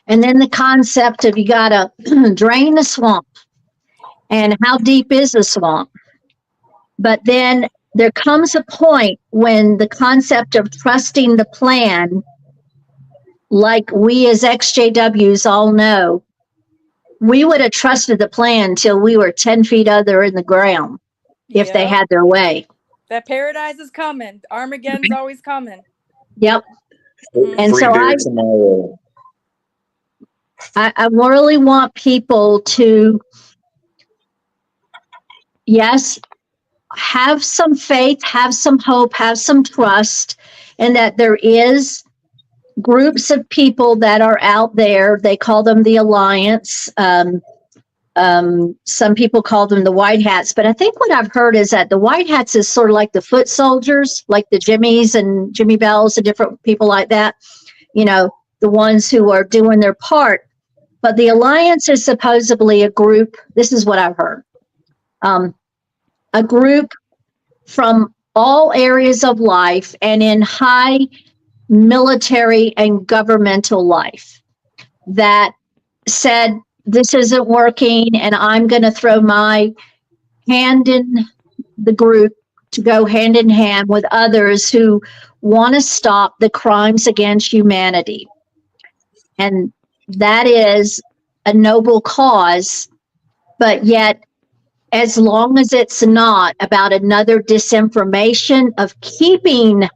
And then the concept of you got to drain the swamp. And how deep is the swamp? But then there comes a point when the concept of trusting the plan, like we as XJWs all know, we would have trusted the plan till we were 10 feet under in the ground if they had their way. That paradise is coming. Armageddon's always coming. Yep. And Free so beer tomorrow. I really want people to, yes, have some faith, have some hope, have some trust, and that there is groups of people that are out there. They call them the Alliance. Some people call them the White Hats, but I think what I've heard is that the White Hats is sort of like the foot soldiers, like the Jimmys and Jimmy Bells and different people like that, the ones who are doing their part. But the Alliance is supposedly a group, this is what I've heard, a group from all areas of life and in high military and governmental life that said, this isn't working, and I'm going to throw my hand in the group to go hand in hand with others who want to stop the crimes against humanity. And that is a noble cause, but yet, as long as it's not about another disinformation of keeping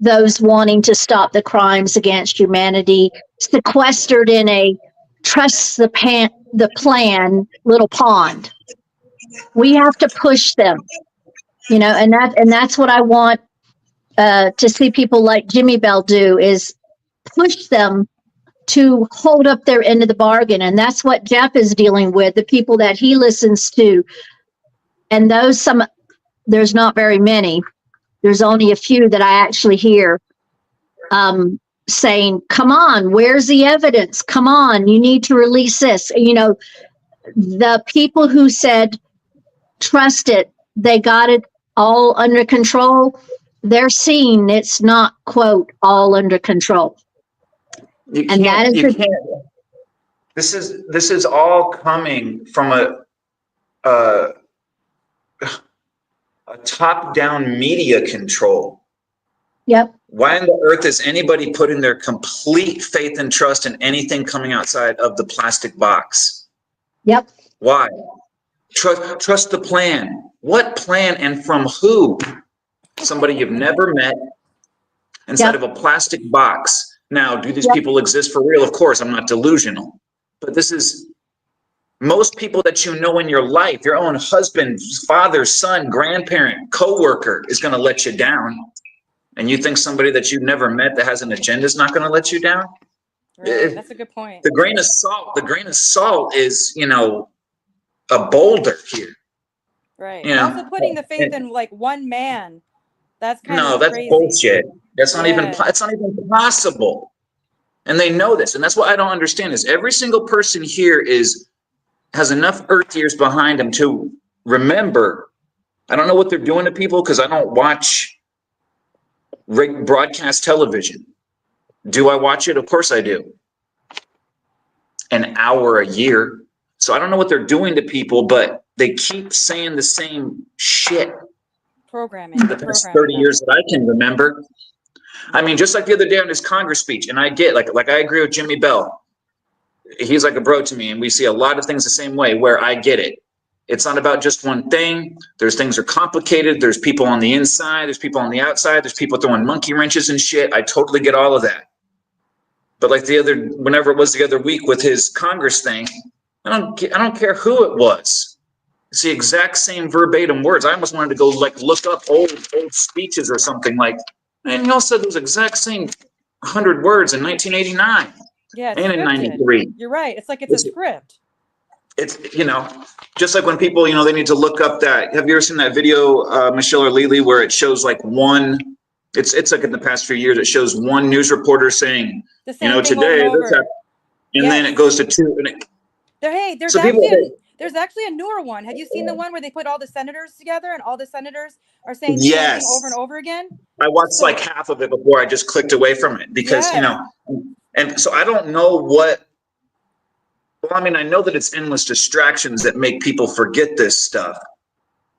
those wanting to stop the crimes against humanity sequestered in a trust the plan little pond. We have to push them, and that's what I want to see people like Jimmy Bell do, is push them to hold up their end of the bargain. And that's what Jeff is dealing with, the people that he listens to. And there's not very many. There's only a few that I actually hear saying, come on, where's the evidence? Come on, you need to release this. The people who said, trust it, they got it all under control. They're seeing it's not, quote, all under control. This is all coming from a top-down media control. Yep. Why on the earth is anybody putting their complete faith and trust in anything coming outside of the plastic box? Yep. Why? Trust the plan. What plan and from who? Somebody you've never met inside of a plastic box. Now, do these people exist for real? Of course, I'm not delusional. But this is most people that you know in your life, your own husband, father, son, grandparent, coworker is going to let you down. And you think somebody that you've never met that has an agenda is not going to let you down? Right. That's a good point. The grain of salt is, a boulder here. Right. Also putting the faith in like one man. That's kind of that's crazy. bullshit. That's not even, Yeah. it's not even possible. And they know this. And that's what I don't understand is every single person here has enough earth years behind them to remember. I don't know what they're doing to people because I don't watch broadcast television. Do I watch it? Of course I do. An hour a year. So I don't know what they're doing to people, but they keep saying the same shit Programming. for the past 30 years that I can remember. I mean, just like the other day on his Congress speech, and I get like I agree with Jimmy Bell. He's like a bro to me, and we see a lot of things the same way where I get it. It's not about just one thing. There's things are complicated. There's people on the inside. There's people on the outside. There's people throwing monkey wrenches and shit. I totally get all of that. But like whenever it was the other week with his Congress thing, I don't care who it was. It's the exact same verbatim words. I almost wanted to go like look up old speeches or something like, man, y'all said those exact same 100 words in 1989 Yeah, it's and in scripted. 93. You're right. It's like it's a script. It's, just like when people, they need to look up that. Have you ever seen that video, Michelle or Lily, where it shows like it's like in the past few years, it shows one news reporter saying, The same thing today, over and this over. happened. And then it goes to two. And There's so people, there's actually a newer one. Have you seen the one where they put all the senators together and all the senators are saying the same yes, thing over and over again? I watched like half of it before I just clicked away from it because, and so I don't know what. Well, I mean, I know that it's endless distractions that make people forget this stuff.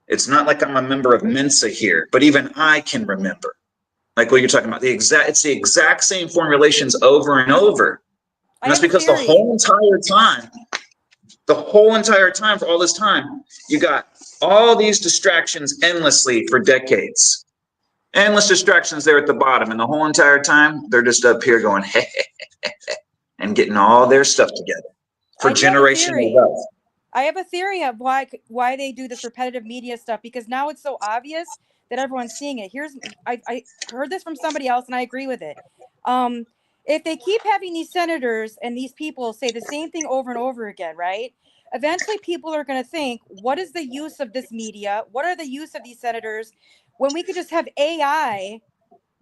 It's not like I'm a member of Mensa here, but even I can remember. Like what you're talking about, it's the exact same formulations over and over. And that's because the whole entire time for all this time, you got all these distractions endlessly for decades. Endless distractions there at the bottom. And the whole entire time, they're just up here going, and getting all their stuff together. For generational wealth. I have a theory of why they do this repetitive media stuff, because now it's so obvious that everyone's seeing it. I heard this from somebody else and I agree with it. If they keep having these senators and these people say the same thing over and over again, right? Eventually people are going to think, what is the use of this media? What are the use of these senators when we could just have AI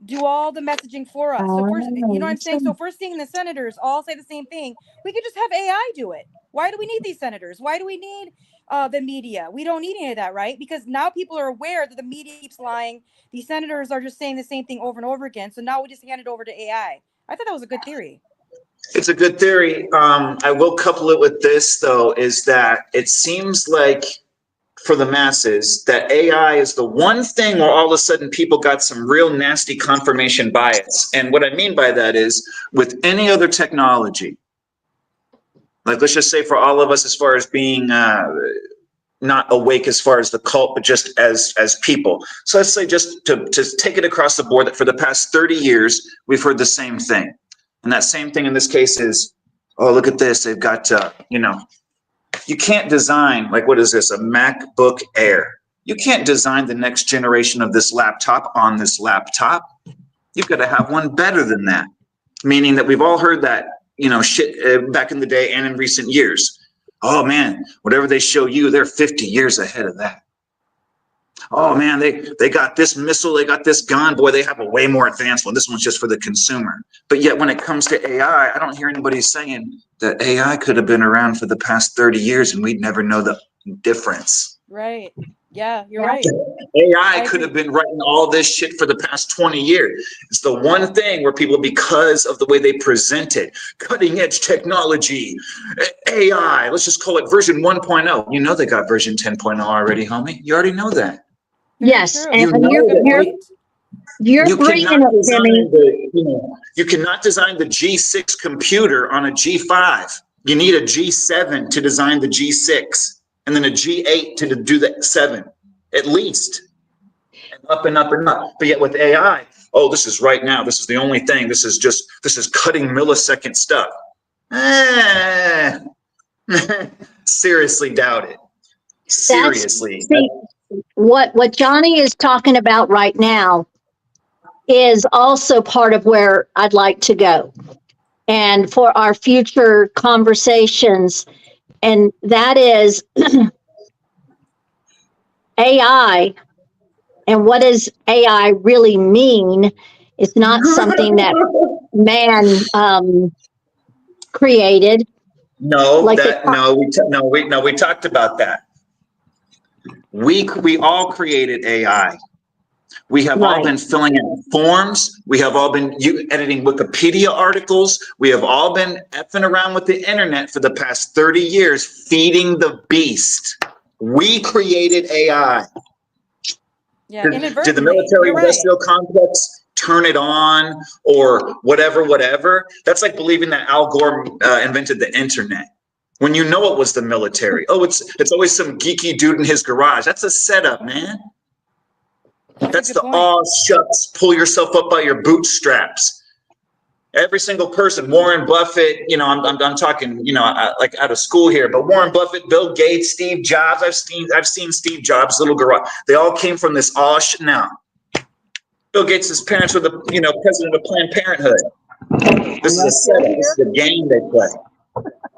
do all the messaging for us? So first, you know what I'm saying? So if we're seeing the senators all say the same thing, we could just have AI do it. Why do we need these senators? Why do we need the media? We don't need any of that, right? Because now people are aware that the media keeps lying. These senators are just saying the same thing over and over again. So now we just hand it over to AI. I thought that was a good theory. It's a good theory. I will couple it with this, though, is that it seems like for the masses that AI is the one thing where all of a sudden people got some real nasty confirmation bias. And what I mean by that is with any other technology, like let's just say for all of us as far as being not awake as far as the cult, but just as people. So let's say just to take it across the board that for the past 30 years, we've heard the same thing. And that same thing in this case is, oh, look at this. They've got, you can't design, like, what is this, a MacBook Air? You can't design the next generation of this laptop on this laptop. You've got to have one better than that. Meaning that we've all heard that, shit back in the day and in recent years. Oh man, whatever they show you, they're 50 years ahead of that. Oh man, they got this missile, they got this gun. Boy, they have a way more advanced one. This one's just for the consumer. But yet when it comes to AI, I don't hear anybody saying that AI could have been around for the past 30 years and we'd never know the difference. Right. Yeah, you're right. AI could have been writing all this shit for the past 20 years. It's the one thing where people, because of the way they present it, cutting edge technology, AI, let's just call it version 1.0. You know they got version 10.0 already, homie. You already know that. Yes, and You bringing it, Jimmy. You cannot design the G6 computer on a G5. You need a G7 to design the G6. And then a G8 to do the 7, at least. And up and up and up. But yet with AI, oh, this is right now. This is the only thing. This is cutting millisecond stuff. Seriously doubt it. Seriously. See, what Johnny is talking about right now is also part of where I'd like to go. And for our future conversations, and that is AI. And what does AI really mean It's not something that man created. No, Like we talked about that. We all created AI. We have all Right. been filling out forms. We have all been editing Wikipedia articles. We have all been effing around with the internet for the past 30 years, feeding the beast. We created AI. Yeah, Did the inadvertently. military You're right. industrial complex turn it on or whatever? That's like believing that Al Gore invented the internet. When you know it was the military. Oh, it's always some geeky dude in his garage. That's a setup, man. That's a the good point. all shucks, pull yourself up by your bootstraps. Every single person, Warren Buffett, you know, I'm talking, you know, like out of school here, but Warren Buffett, Bill Gates, Steve Jobs, I've seen Steve Jobs' little garage. They all came from this now. Bill Gates' parents were the, you know, president of Planned Parenthood. This is a setup. This is a game they play.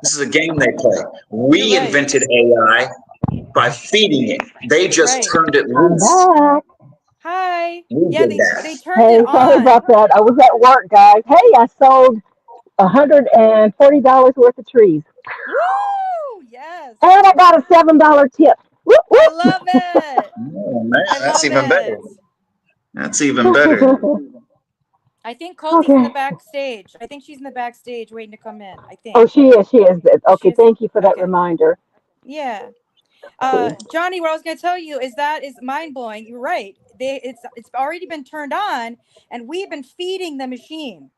This is a game they play. We You're right. invented AI by feeding it. They just Right. turned it I'm loose. back. Hi. We Yeah, did that. they turned Hey, it sorry on. about that. I was at work, guys. Hey, I sold $140 worth of trees, Woo! Yes. and I got a $7 tip. Whoop, I whoop. love it. Oh man, I that's love even it. better. That's even better. I think Cody's in the Okay. backstage. I think she's in the backstage waiting to come in. I think. Oh, she is. She is. Okay, She's thank you for that okay. reminder. Yeah. Cool. Johnny, what I was going to tell you is that is mind blowing. You're right. It's already been turned on, and we've been feeding the machine.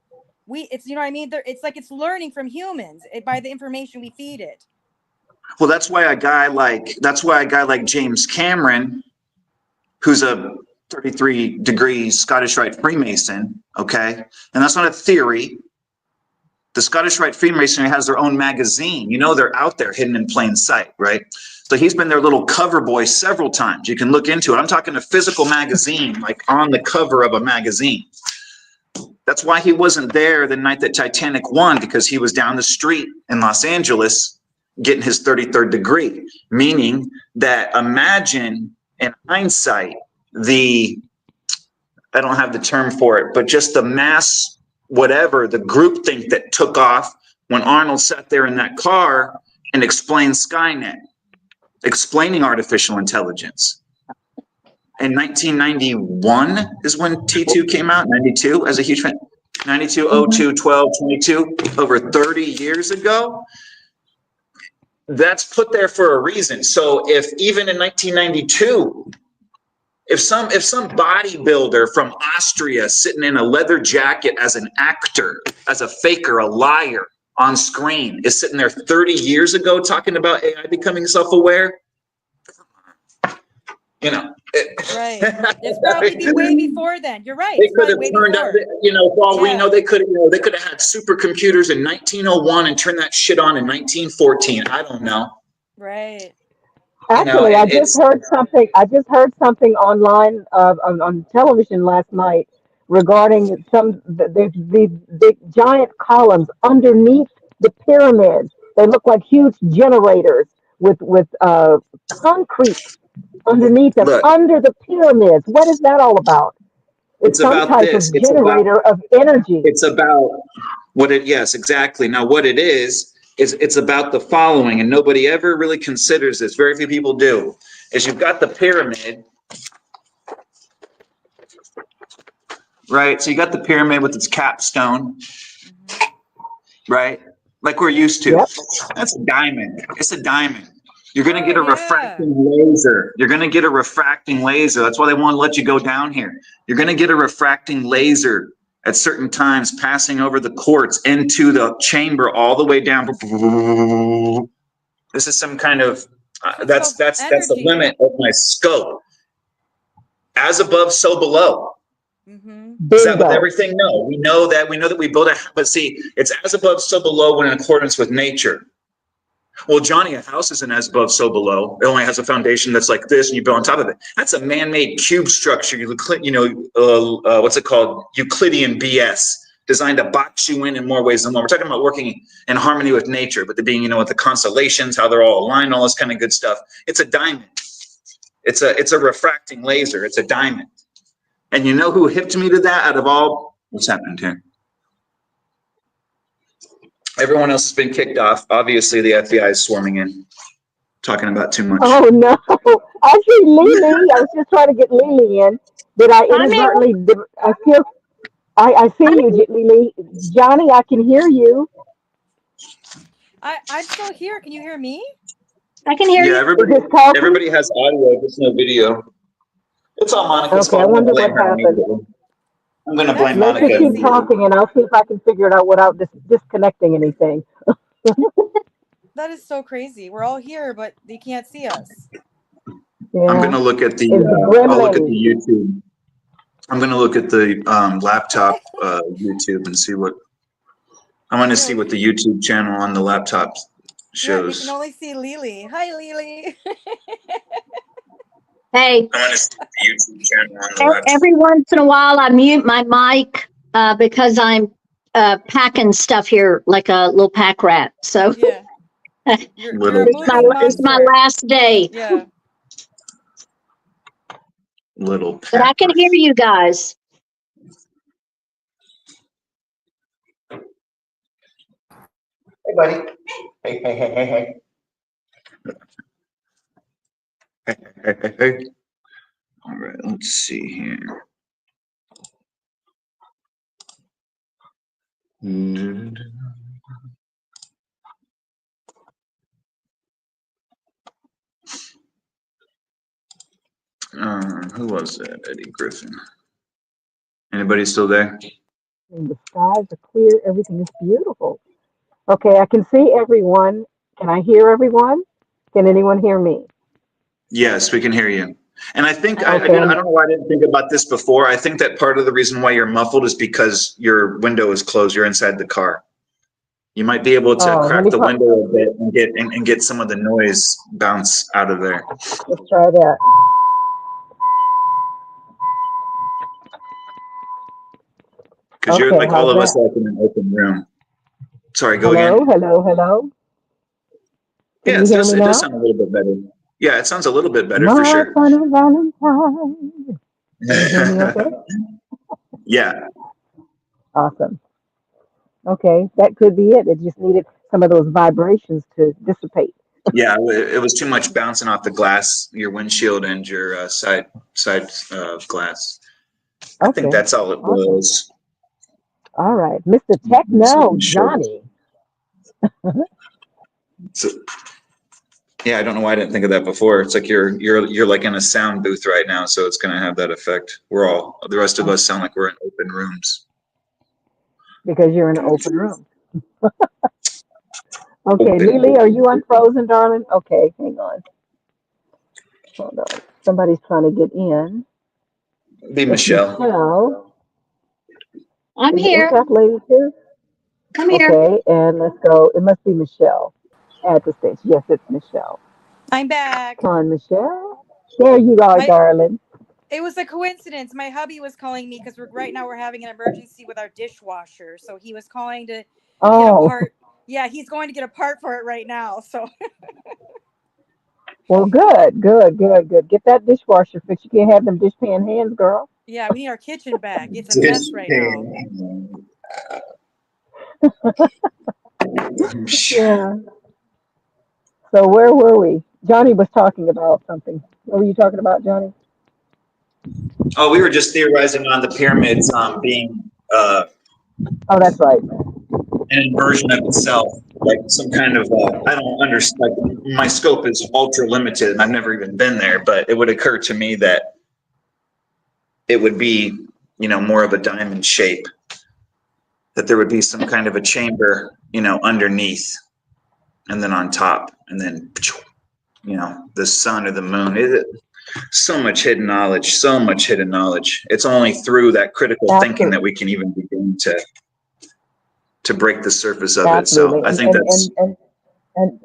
It's you know what I mean. It's like it's learning from humans by the information we feed it. Well, that's why a guy like James Cameron, who's a 33-degree Scottish Rite Freemason, okay, and that's not a theory. The Scottish Rite Freemasonry has their own magazine. You know, they're out there hidden in plain sight, right? So he's been their little cover boy several times. You can look into it. I'm talking a physical magazine, like on the cover of a magazine. That's why he wasn't there the night that Titanic won, because he was down the street in Los Angeles getting his 33rd degree. Meaning that imagine in hindsight, I don't have the term for it, but just the mass, whatever, the groupthink that took off when Arnold sat there in that car and explained Skynet, explaining artificial intelligence. In 1991 is when T2 came out, 92 as a huge fan. 92, 02, 12, 22, over 30 years ago. That's put there for a reason. So if even in 1992, if some bodybuilder from Austria sitting in a leather jacket as an actor, as a faker, a liar on screen is sitting there 30 years ago talking about AI becoming self-aware, you know. Right. It's probably way before then. You're right. They It's could probably have way turned out, before. you know, for all we Yeah. know, they could have had supercomputers in 1901 and turned that shit on in 1914. I don't know. Right. Actually, I just heard something. I just heard something online on television last night regarding these big giant columns underneath the pyramids. They look like huge generators with concrete underneath them, Look, under the pyramids. What is that all about? It's some about type this. of generator of energy. It's about yes, exactly. Now, what it is it's about the following, and nobody ever really considers this. Very few people do. Is you've got the pyramid, right? So you got the pyramid with its capstone, right? Like we're used to. Yep. That's a diamond. It's a diamond. You're going to get a yeah. refracting laser. You're going to get a refracting laser. That's why they want to let you go down here. You're going to get a refracting laser at certain times passing over the quartz into the chamber all the way down. This is some kind of, that's the limit of my scope. As above, so below. Mm-hmm. Is that with everything? No, we know that we build a, but see, it's as above, so below when in accordance with nature. Well, Johnny, a house isn't as above, so below. It only has a foundation that's like this, and you build on top of it. That's a man-made cube structure. What's it called? Euclidean BS, designed to box you in more ways than one. We're talking about working in harmony with nature, but the being, with the constellations, how they're all aligned, all this kind of good stuff. It's a diamond. It's a refracting laser. It's a diamond. And you know who hipped me to that out of all What's happened here? Everyone else has been kicked off. Obviously, the FBI is swarming in, talking about too much. Oh no! I see Lily. I was just trying to get Lily in. Did I I'm here. inadvertently? I see you, Lily. Johnny, I can hear you. I'm still here. Can you hear me? I can hear Yeah, you. Is this talking? everybody has audio, just no video. It's all Monica's Okay, I fault. I'm wonder gonna what blame her happened. immediately. I'm gonna blame That's Let's just Monica keep crazy. immediately. talking, and I'll see if I can figure it out without disconnecting anything. That is so crazy. We're all here, but they can't see us. I'm Yeah, gonna look at the. it's the I'll look at the gremlins. YouTube. I'm gonna look at the laptop YouTube and see what. I want to see Yeah, what the YouTube channel on the laptop yeah, we can shows. only see Lily. Hi, Lily. Hey, I want to see the YouTube channel on the laptop. every once in a while I mute my mic because I'm packing stuff here like a little pack rat. So Yeah, you're Little a moving it's my monster. last day, Yeah. little but I can pack. hear you guys. Hey, buddy. Hey. Hey. All right, let's see here. Who was that? Eddie Griffin. Anybody still there? And the skies are clear. Everything is beautiful. Okay, I can see everyone. Can I hear everyone? Can anyone hear me? Yes, we can hear you. And I think I Okay, don't know why I didn't think about this before. I think that part of the reason why you're muffled is because your window is closed. You're inside the car. You might be able to let crack me the try, window a bit and get some of the noise bounce out of there. let's try that. Because you're Okay, like all how's of us that? like in an open room. Sorry, go again. Hello. Can Yeah, you hear me it does now? sound a little bit better. Yeah, it sounds a little bit better for My sure. funny Valentine. Can you hear me okay? Yeah, Awesome. Okay, that could be it. It just needed some of those vibrations to dissipate. yeah, it was too much bouncing off the glass, your windshield and your side glass. I think Okay, that's all it awesome. was. All right, Mr. Just Techno, wasn't sure. Johnny. So, yeah, I don't know why I didn't think of that before. It's like you're like in a sound booth right now, so it's gonna have that effect. The rest of us sound like we're in open rooms. Because you're in an open room. Okay, Open. Lily, are you unfrozen, darling? Okay, hang on. Hold on. Somebody's trying to get in. Be It's Michelle. Michelle. I'm Is here. that lady too? I'm here. Okay, and let's go. It must be Michelle. Add to stage. Yes, it's Michelle. I'm back. Come on, Michelle. There you are, My darling. It was a coincidence. My hubby was calling me because right now we're having an emergency with our dishwasher. So he was calling to get a Oh, part. Yeah, he's going to get a part for it right now. So well, good. Get that dishwasher fixed. You can't have them dishpan hands, girl. yeah, we need our kitchen back. It's a mess right now. Yeah. So where were we? Johnny was talking about something. What were you talking about, Johnny? Oh, we were just theorizing on the pyramids being Oh, that's right. an inversion of itself, like some kind of I don't understand. Like, my scope is ultra limited, and I've never even been there. But it would occur to me that it would be, more of a diamond shape. That there would be some kind of a chamber, underneath, and then on top, and then, the sun or the moon. So much hidden knowledge. So much hidden knowledge. It's only through that critical thinking Absolutely. that we can even begin to break the surface of it. Absolutely. So I think that's. And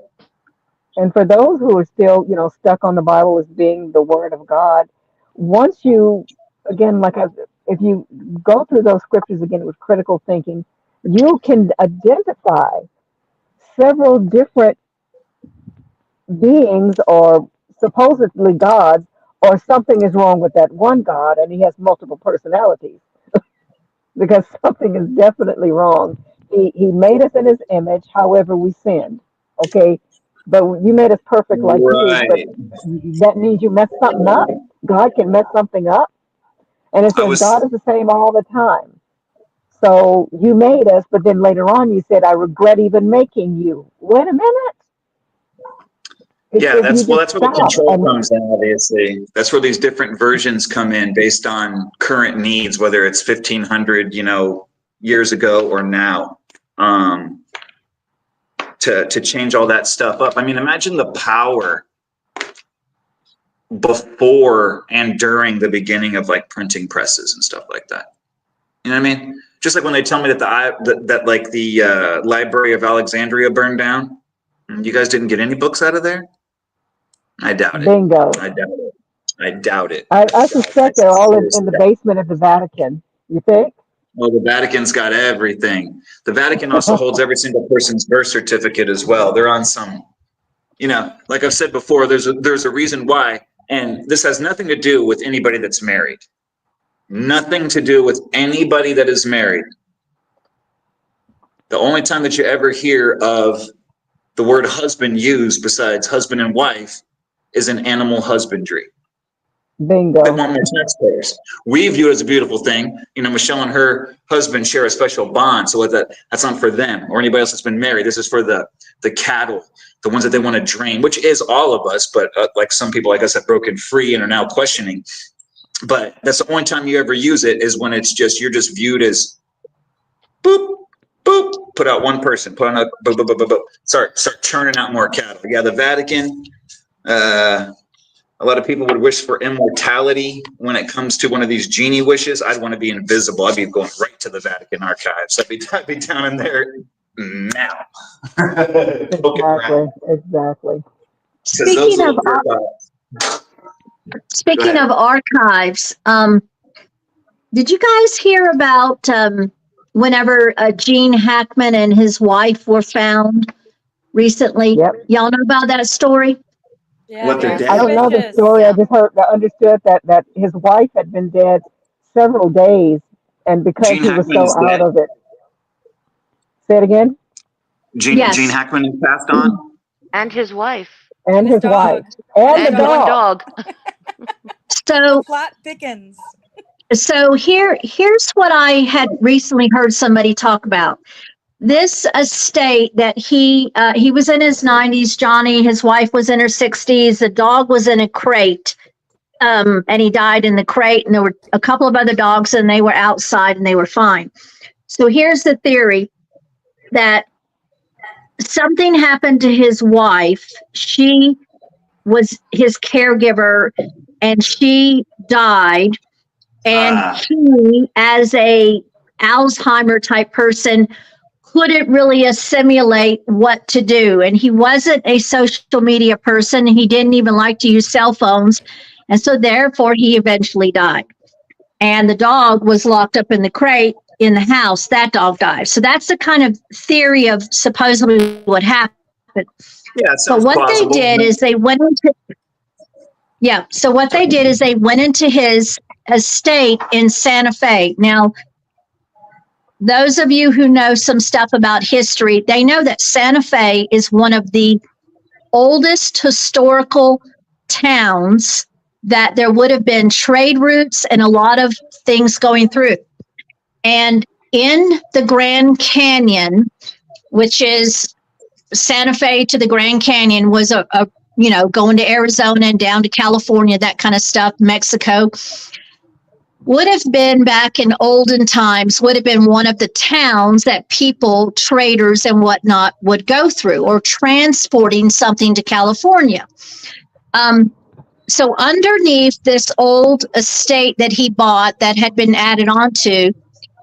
and for those who are still, stuck on the Bible as being the Word of God, once you, again, if you go through those scriptures again with critical thinking, you can identify several different beings or supposedly gods, or something is wrong with that one God and he has multiple personalities. because something is definitely wrong. He made us in his image, however we sinned. Okay, but you made us perfect like you, but Right. that means you messed something up. God can mess something up, and it I says was God is the same all the time. So you made us, but then later on you said, "I regret even making you." Wait a minute. It Yeah, says you that's just where the stop, control and comes in, obviously. That's where these different versions come in based on current needs, whether it's 1500, years ago or now. To change all that stuff up. I mean, imagine the power before and during the beginning of like printing presses and stuff like that. You know what I mean? Just like when they tell me that the Library of Alexandria burned down. You guys didn't get any books out of there? I doubt it. bingo. I doubt it. I doubt it. I I suspect they're all in seriously the doubt it. basement of the Vatican. You think? Well, the Vatican's got everything. The Vatican also holds every single person's birth certificate as well. They're on some, like I've said before, there's a reason why, and this has nothing to do with anybody that's married. Nothing to do with anybody that is married. The only time that you ever hear of the word husband used besides husband and wife is in animal husbandry. They Bingo. want more taxpayers. We view it as a beautiful thing. Michelle and her husband share a special bond. So that's not for them or anybody else that's been married. This is for the cattle, the ones that they want to drain, which is all of us. But like some people like us have broken free and are now questioning. But that's the only time you ever use it is when you're just viewed as boop, boop, put out one person, put on a boop, boop, boop, boop, boop. Start churning out more cattle. Yeah, the Vatican, a lot of people would wish for immortality when it comes to one of these genie wishes. I'd want to be invisible. I'd be going right to the Vatican archives. I'd be down in there now. Exactly. Speaking of speaking of archives, did you guys hear about whenever Gene Hackman and his wife were found recently? Yep. Y'all know about that story? Yeah, What, they're they're dead? I don't know the suspicious. story. Yeah. I understood that his wife had been dead several days, and because Gene he was Hackman is so out dead? of it. Say it again. Gene Yes. Hackman has passed on? And his wife And his his wife. dog. And the and one dog. dog. So Plot thickens. here's what I had recently heard somebody talk about. This estate that he was in his 90s, Johnny, his wife was in her 60s, the dog was in a crate, and he died in the crate, and there were a couple of other dogs, and they were outside and they were fine. So here's the theory that something happened to his wife. She was his caregiver and she died, and he, as a Alzheimer type person, couldn't really assimilate what to do. And he wasn't a social media person. He didn't even like to use cell phones. And so therefore he eventually died. And the dog was locked up in the crate in the house. That dog died. So that's the kind of theory of supposedly what happened. Yeah, it But sounds what plausible. they did is they went into his estate in Santa Fe. Now, those of you who know some stuff about history, they know that Santa Fe is one of the oldest historical towns, that there would have been trade routes and a lot of things going through. And in the Grand Canyon, which is Santa Fe to the Grand Canyon, was a going to Arizona and down to California, that kind of stuff, Mexico, would have been back in olden times, would have been one of the towns that people, traders and whatnot, would go through, or transporting something to California. So underneath this old estate that he bought that had been added onto,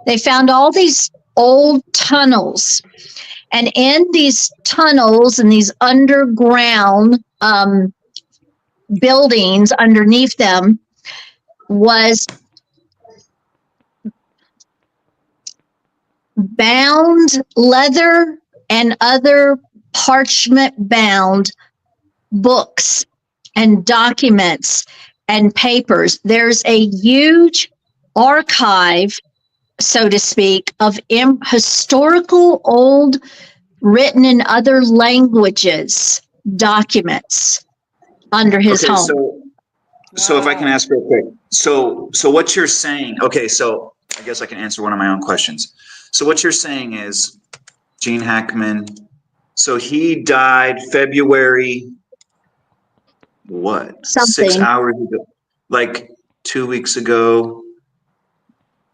they found all these old tunnels. And in these tunnels and these underground buildings underneath them was bound leather and other parchment bound books and documents and papers. There's a huge archive so to speak, of historical old written in other languages documents under his Okay, home. so if I can ask real quick, so what you're saying, okay, so I guess I can answer one of my own questions. So what you're saying is Gene Hackman, so he died February, what? 6 Something. hours ago, like 2 weeks ago.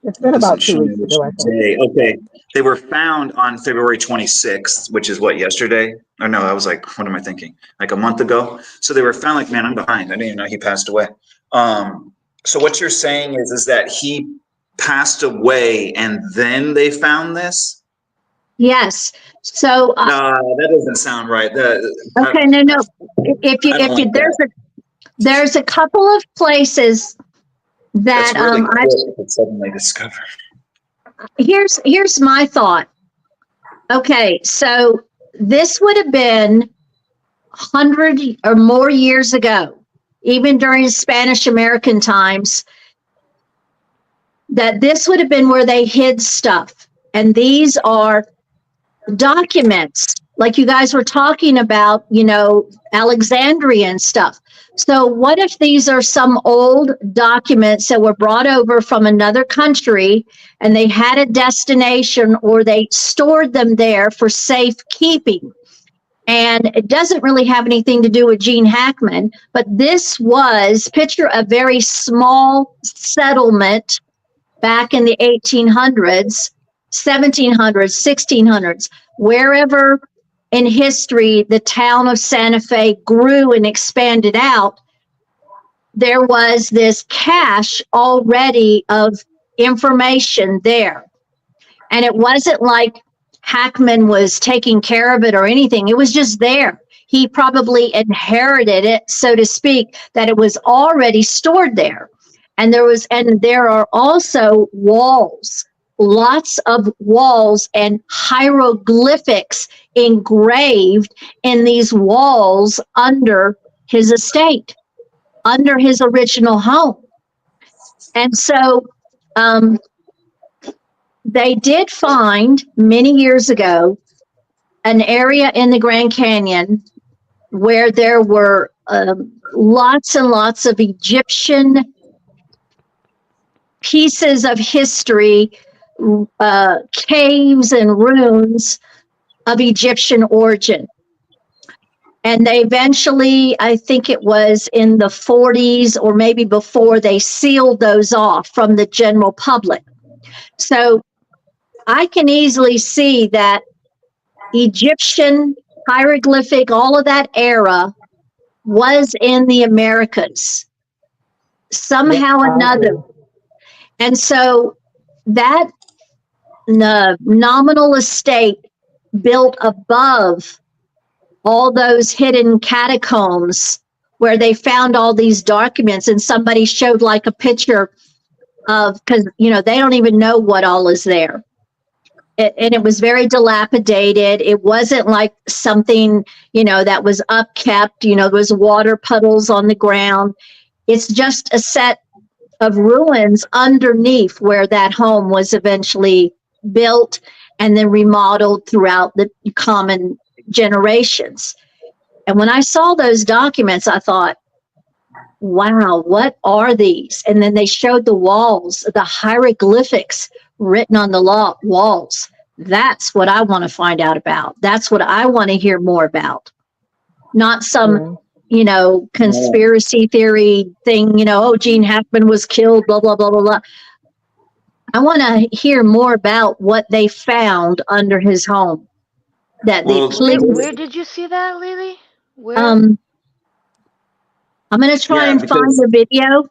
It's been about 2 weeks ago, I think. Day. Okay, they were found on February 26th, which is what, yesterday? Or no, I was like, what am I thinking? Like a month ago. So they were found, like, man, I'm behind. I didn't even know he passed away. So what you're saying is that he passed away and then they found this? Yes. So No, that doesn't sound right. okay, no. There's a couple of places that That's really I cool to suddenly discover. here's my thought. Okay, so this would have been 100 or more years ago, even during Spanish American times, that this would have been where they hid stuff. And these are documents, like you guys were talking about, Alexandria and stuff. So what if these are some old documents that were brought over from another country and they had a destination or they stored them there for safekeeping? And it doesn't really have anything to do with Gene Hackman, but this was picture a very small settlement back in the 1800s, 1700s, 1600s, wherever in history the town of Santa Fe grew and expanded out, there was this cache already of information there. And it wasn't like Hackman was taking care of it or anything. It was just there. He probably inherited it, so to speak, that it was already stored there. And there are also walls, lots of walls and hieroglyphics engraved in these walls under his estate, under his original home. And so they did find many years ago an area in the Grand Canyon where there were lots and lots of Egyptian pieces of history, caves and ruins of Egyptian origin. And they eventually, I think it was in the 40s or maybe before, they sealed those off from the general public. So I can easily see that Egyptian hieroglyphic, all of that era was in the Americas somehow or another. And so that nominal estate built above all those hidden catacombs where they found all these documents, and somebody showed like a picture of, because they don't even know what all is there. And it was very dilapidated. It wasn't like something that was upkept. There was water puddles on the ground. It's just a set of ruins underneath where that home was eventually built and then remodeled throughout the common generations. And when I saw those documents, I thought, wow, what are these? And then they showed the walls, the hieroglyphics written on the walls. That's what I want to find out about. That's what I want to hear more about. Not some, conspiracy theory thing, Gene Hackman was killed, blah, blah, blah, blah, blah. I want to hear more about what they found under his home. Where did you see that, Lily? Where? I'm going to try and find the video.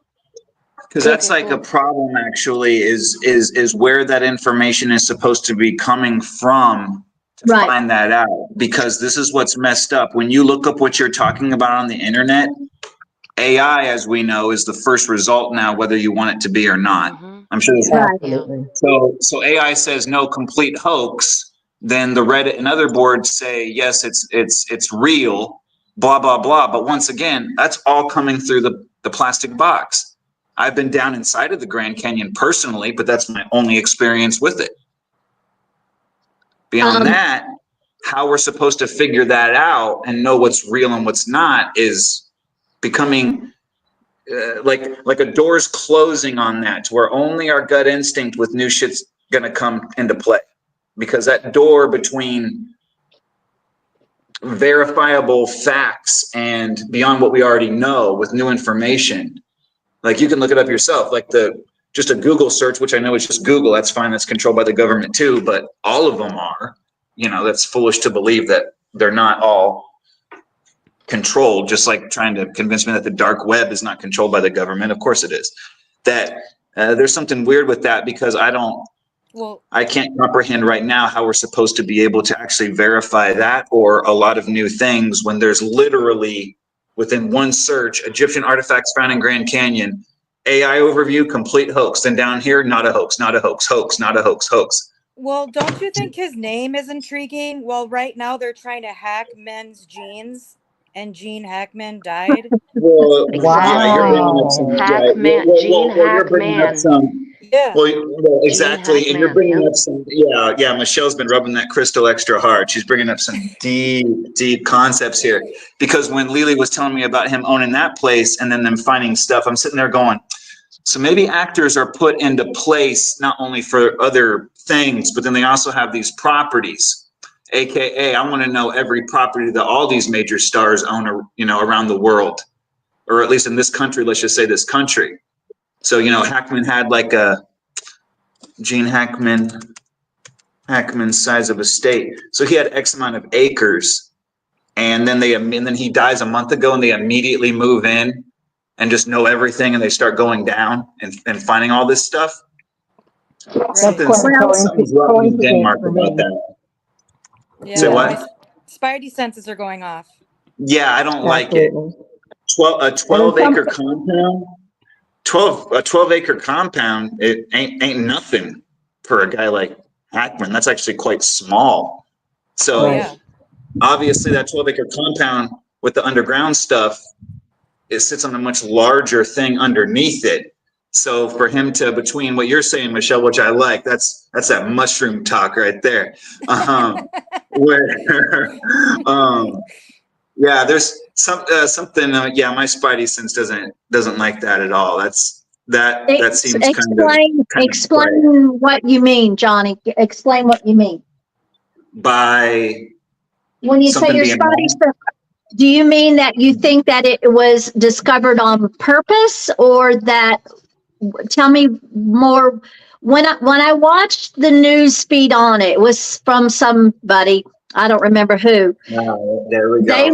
Because that's like a problem, actually, is where that information is supposed to be coming from to find that out. Because this is what's messed up. When you look up what you're talking about on the internet, AI, as we know, is the first result now, whether you want it to be or not. Mm-hmm. I'm sure this Absolutely. So AI says no, complete hoax. Then the Reddit and other boards say yes, it's real. Blah blah blah. But once again, that's all coming through the plastic box. I've been down inside of the Grand Canyon personally, but that's my only experience with it. Beyond that, how we're supposed to figure that out and know what's real and what's not is becoming like a door's closing on that, to where only our gut instinct with new shit's gonna come into play, because that door between verifiable facts and beyond what we already know with new information, like you can look it up yourself, like just a Google search, which I know is just Google, that's fine, that's controlled by the government too, but all of them are, that's foolish to believe that they're not all controlled, just like trying to convince me that the dark web is not controlled by the government. Of course it is. That there's something weird with that, because I can't comprehend right now how we're supposed to be able to actually verify that or a lot of new things when there's literally within one search, Egyptian artifacts found in Grand Canyon, AI overview, complete hoax. Then down here, not a hoax, not a hoax, hoax, not a hoax, hoax. Well, don't you think his name is intriguing? Well, right now they're trying to hack men's genes, and Gene Hackman died. Well, Exactly. yeah, you're bringing up some. Hackman, Gene you're bringing up Hackman. some. Yeah. Well, exactly, and you're Hackman, bringing yep. up some. Yeah. Michelle's been rubbing that crystal extra hard. She's bringing up some deep concepts here, because when Lily was telling me about him owning that place and then them finding stuff, I'm sitting there going, so maybe actors are put into place not only for other things, but then they also have these properties. AKA, I want to know every property that all these major stars own, around the world, or at least in this country. Let's just say this country. So, Hackman had like a Gene Hackman's size of estate. So he had X amount of acres, and then he dies a month ago, and they immediately move in and just know everything, and they start going down and finding all this stuff. Right. Something's wrong in Denmark about that. Yeah. Say what? My spidey senses are going off. Yeah, I don't like it. A 12-acre compound. 12-acre compound. It ain't nothing for a guy like Hackman. That's actually quite small. So obviously that 12-acre compound with the underground stuff, it sits on a much larger thing underneath it. So for him to, between what you're saying, Michelle, which I like, that's that mushroom talk right there. Yeah, there's something. Yeah, my spidey sense doesn't like that at all. That seems Explain what you mean, Johnny. Explain what you mean by when you say your spidey sense. Do you mean that you think that it was discovered on purpose, or that? Tell me more. When I watched the news feed on it, was from somebody, I don't remember who. There we go. They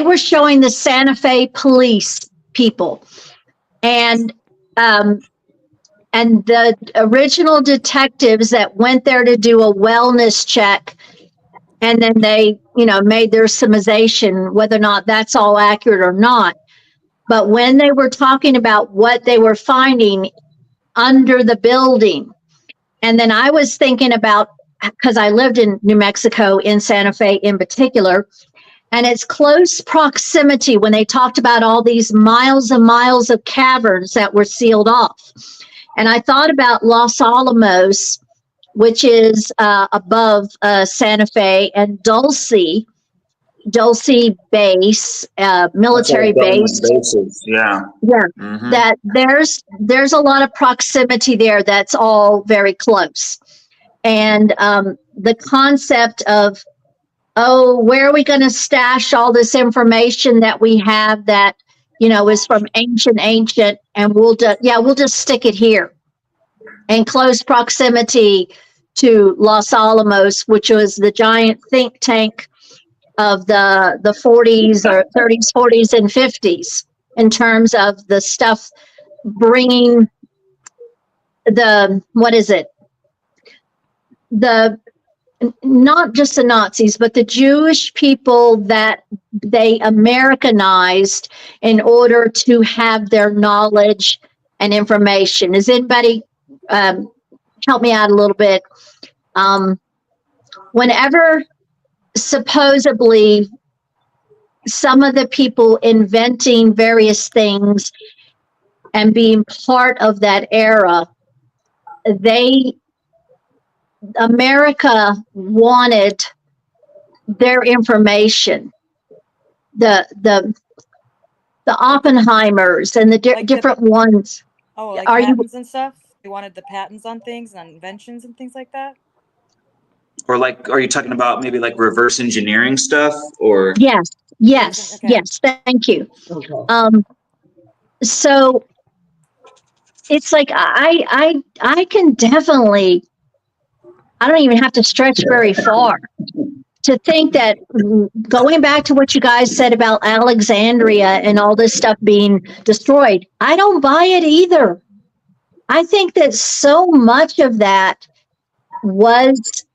were showing the Santa Fe police people, and the original detectives that went there to do a wellness check, and then they made their summarization, whether or not that's all accurate or not. But when they were talking about what they were finding under the building, and then I was thinking about, because I lived in New Mexico, in Santa Fe in particular, and it's close proximity when they talked about all these miles and miles of caverns that were sealed off. And I thought about Los Alamos, which is above Santa Fe, and Dulce base, military base. Bases. Yeah. Mm-hmm. That there's a lot of proximity there. That's all very close. And the concept of, where are we going to stash all this information that we have that, is from ancient, and we'll just stick it here. In close proximity to Los Alamos, which was the giant think tank of the 40s or 30s, 40s, and 50s, in terms of the stuff bringing not just the Nazis, but the Jewish people that they Americanized in order to have their knowledge and information. Does anybody help me out a little bit? Whenever supposedly some of the people inventing various things and being part of that era, America wanted their information. The Oppenheimers and the Like different ones. Oh, like Are you- patents and stuff? They wanted the patents on things and inventions and things like that? Or like, are you talking about maybe like reverse engineering stuff or? Yes, Okay. yes. Thank you. Okay. So it's like I can definitely, I don't even have to stretch very far to think that, going back to what you guys said about Alexandria and all this stuff being destroyed, I don't buy it either. I think that so much of that was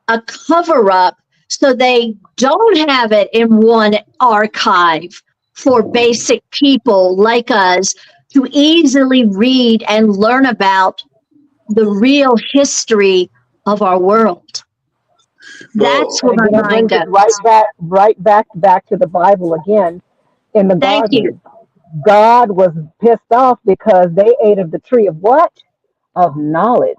a cover up so they don't have it in one archive for basic people like us to easily read and learn about the real history of our world. That's where And my again, it mind brings goes. it right back to the Bible again. In the Thank garden, you. God was pissed off because they ate of the tree of what? Of knowledge,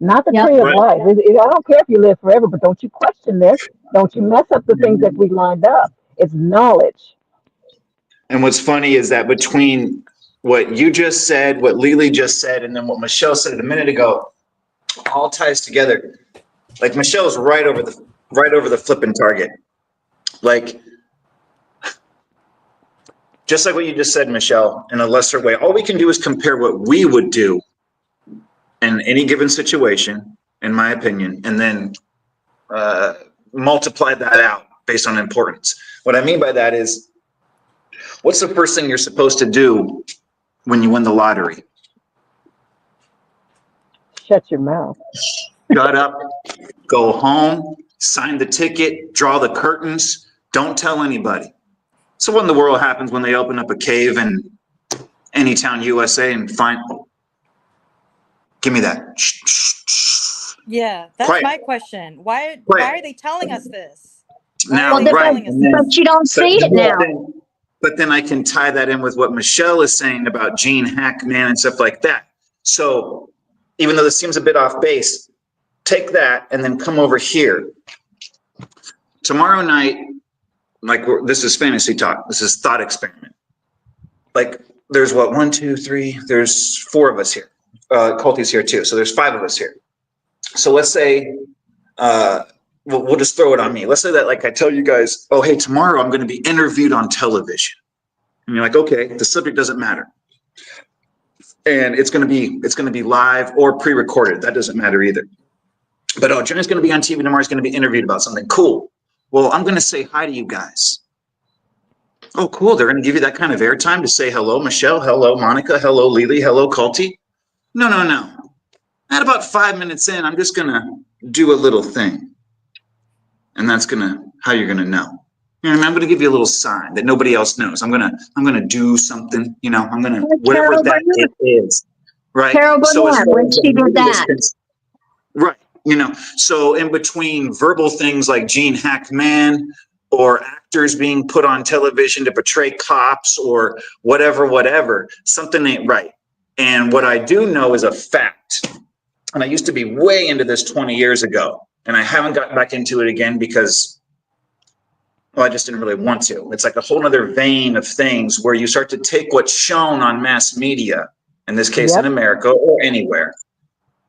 not the Yep. tree of Right. life. I don't care if you live forever, but don't you question this. Don't you mess up the things that we lined up. It's knowledge. And what's funny is that between what you just said, what Lily just said, and then what Michelle said a minute ago, all ties together. Like Michelle's right over the flipping target. Like, just like what you just said, Michelle, in a lesser way, all we can do is compare what we would do in any given situation, in my opinion, and then multiply that out based on importance. What I mean by that is, what's the first thing you're supposed to do when you win the lottery? Shut your mouth. Shut up, go home, sign the ticket, draw the curtains, don't tell anybody. So what in the world happens when they open up a cave in Anytown, USA and find, give me that. Yeah, that's Quiet. my question. Why Quiet. are they telling us this? Now, Why are they right. telling us this? But you don't see it now. But then I can tie that in with what Michelle is saying about Gene Hackman and stuff like that. So even though this seems a bit off base, take that and then come over here. Tomorrow night, this is fantasy talk. This is thought experiment. Like there's what, 1, 2, 3, there's 4 of us here. Colty's here too. So there's 5 of us here. So let's say, we'll just throw it on me. Let's say that, like I tell you guys, oh, hey, tomorrow I'm going to be interviewed on television. And you're like, okay, the subject doesn't matter. And it's going to be live or pre-recorded. That doesn't matter either. But oh, Jenny's going to be on TV tomorrow. He's going to be interviewed about something cool. Well, I'm going to say hi to you guys. Oh, cool. They're going to give you that kind of airtime to say hello, Michelle. Hello, Monica. Hello, Lily. Hello, Colty. No. At about 5 minutes in, I'm just going to do a little thing. And that's how you're going to know. You know, I'm going to give you a little sign that nobody else knows. I'm going to do something, I'm going to, whatever Carol that it is. Right. Carol Burnett, when she did that. Right. So in between verbal things like Gene Hackman or actors being put on television to portray cops or whatever, something ain't right. And what I do know is a fact. And I used to be way into this 20 years ago, and I haven't gotten back into it again because, well, I just didn't really want to. It's like a whole nother vein of things where you start to take what's shown on mass media, in this case in America or anywhere,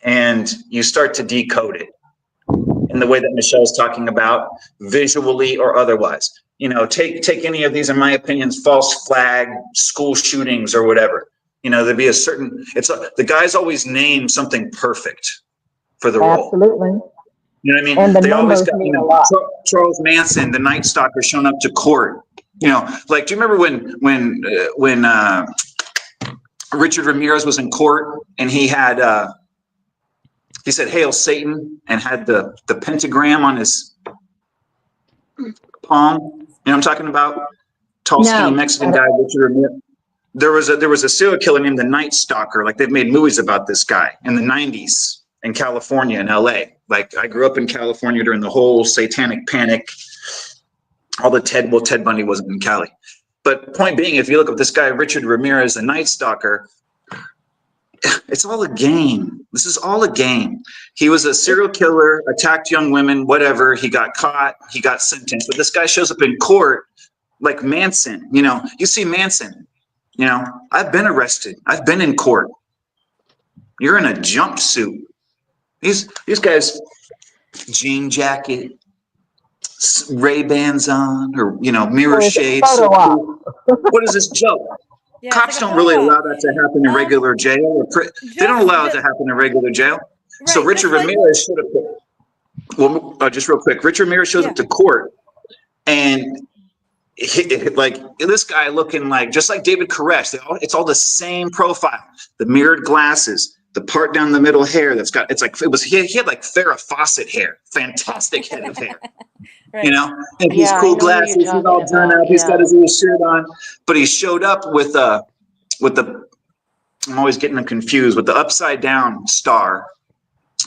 and you start to decode it in the way that Michelle's talking about, visually or otherwise. Take any of these, in my opinion, false flag school shootings or whatever. There'd be the guys always name something perfect for the role. Absolutely. You know what I mean? And the They always numbers got, mean a lot. Charles Manson, the Night Stalker, showing up to court. Like, do you remember when Richard Ramirez was in court and he said, "Hail Satan," and had the pentagram on his palm? You know what I'm talking about? Tall, skinny Mexican guy, Richard Ramirez. There was a serial killer named the Night Stalker. Like, they've made movies about this guy in the 90s in California and LA. Like, I grew up in California during the whole satanic panic. All the Ted Bundy wasn't in Cali. But point being, if you look at this guy, Richard Ramirez, the Night Stalker, It's all a game. This is all a game. He was a serial killer, attacked young women, whatever. He got caught, he got sentenced. But this guy shows up in court like Manson. You know, you see Manson, you know, I've been arrested. I've been in court. You're in a jumpsuit. These guys, jean jacket, Ray-Bans on, or, you know, mirror shades. Photo op. What is this joke? Yeah, Cops it's like a don't really photo op. allow that to happen in regular jail. They don't allow it to happen in regular jail. So Right, Richard just like- Ramirez showed up. Well, just real quick, Richard Ramirez shows Yeah. up to court, and like this guy looking like just like David Koresh. It's all the same profile. The mirrored glasses, the part down the middle hair that's got. It's like he had like Farrah Fawcett hair, fantastic head of hair. Right. You know, and he's Yeah, I cool know who you're glasses. He's all talking done about, up. He's got yeah. his little shirt on, but he showed up with the. I'm always getting them confused with the upside down star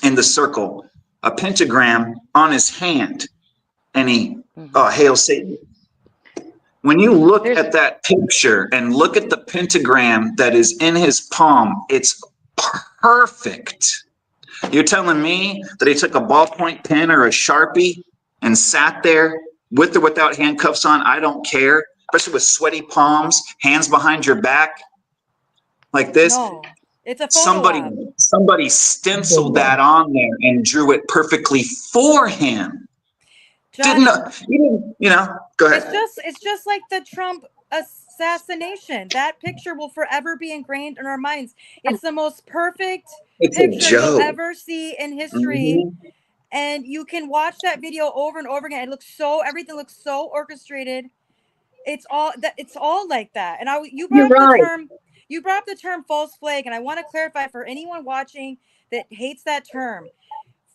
in the circle, a pentagram on his hand, and he, hail Satan. When you look There's- at that picture and look at the pentagram that is in his palm, it's perfect. You're telling me that he took a ballpoint pen or a Sharpie and sat there with or without handcuffs on? I don't care, especially with sweaty palms, hands behind your back like this. No, it's a photo op. Somebody stenciled that on there and drew it perfectly for him. John, You know, go ahead. it's just like the Trump assassination. That picture will forever be ingrained in our minds. It's the most perfect It's a picture you'll joke. ever see in history. Mhm. And you can watch that video over and over again. Everything looks so orchestrated. It's all like that. And you You're brought right. you brought up the term false flag, and I want to clarify for anyone watching that hates that term.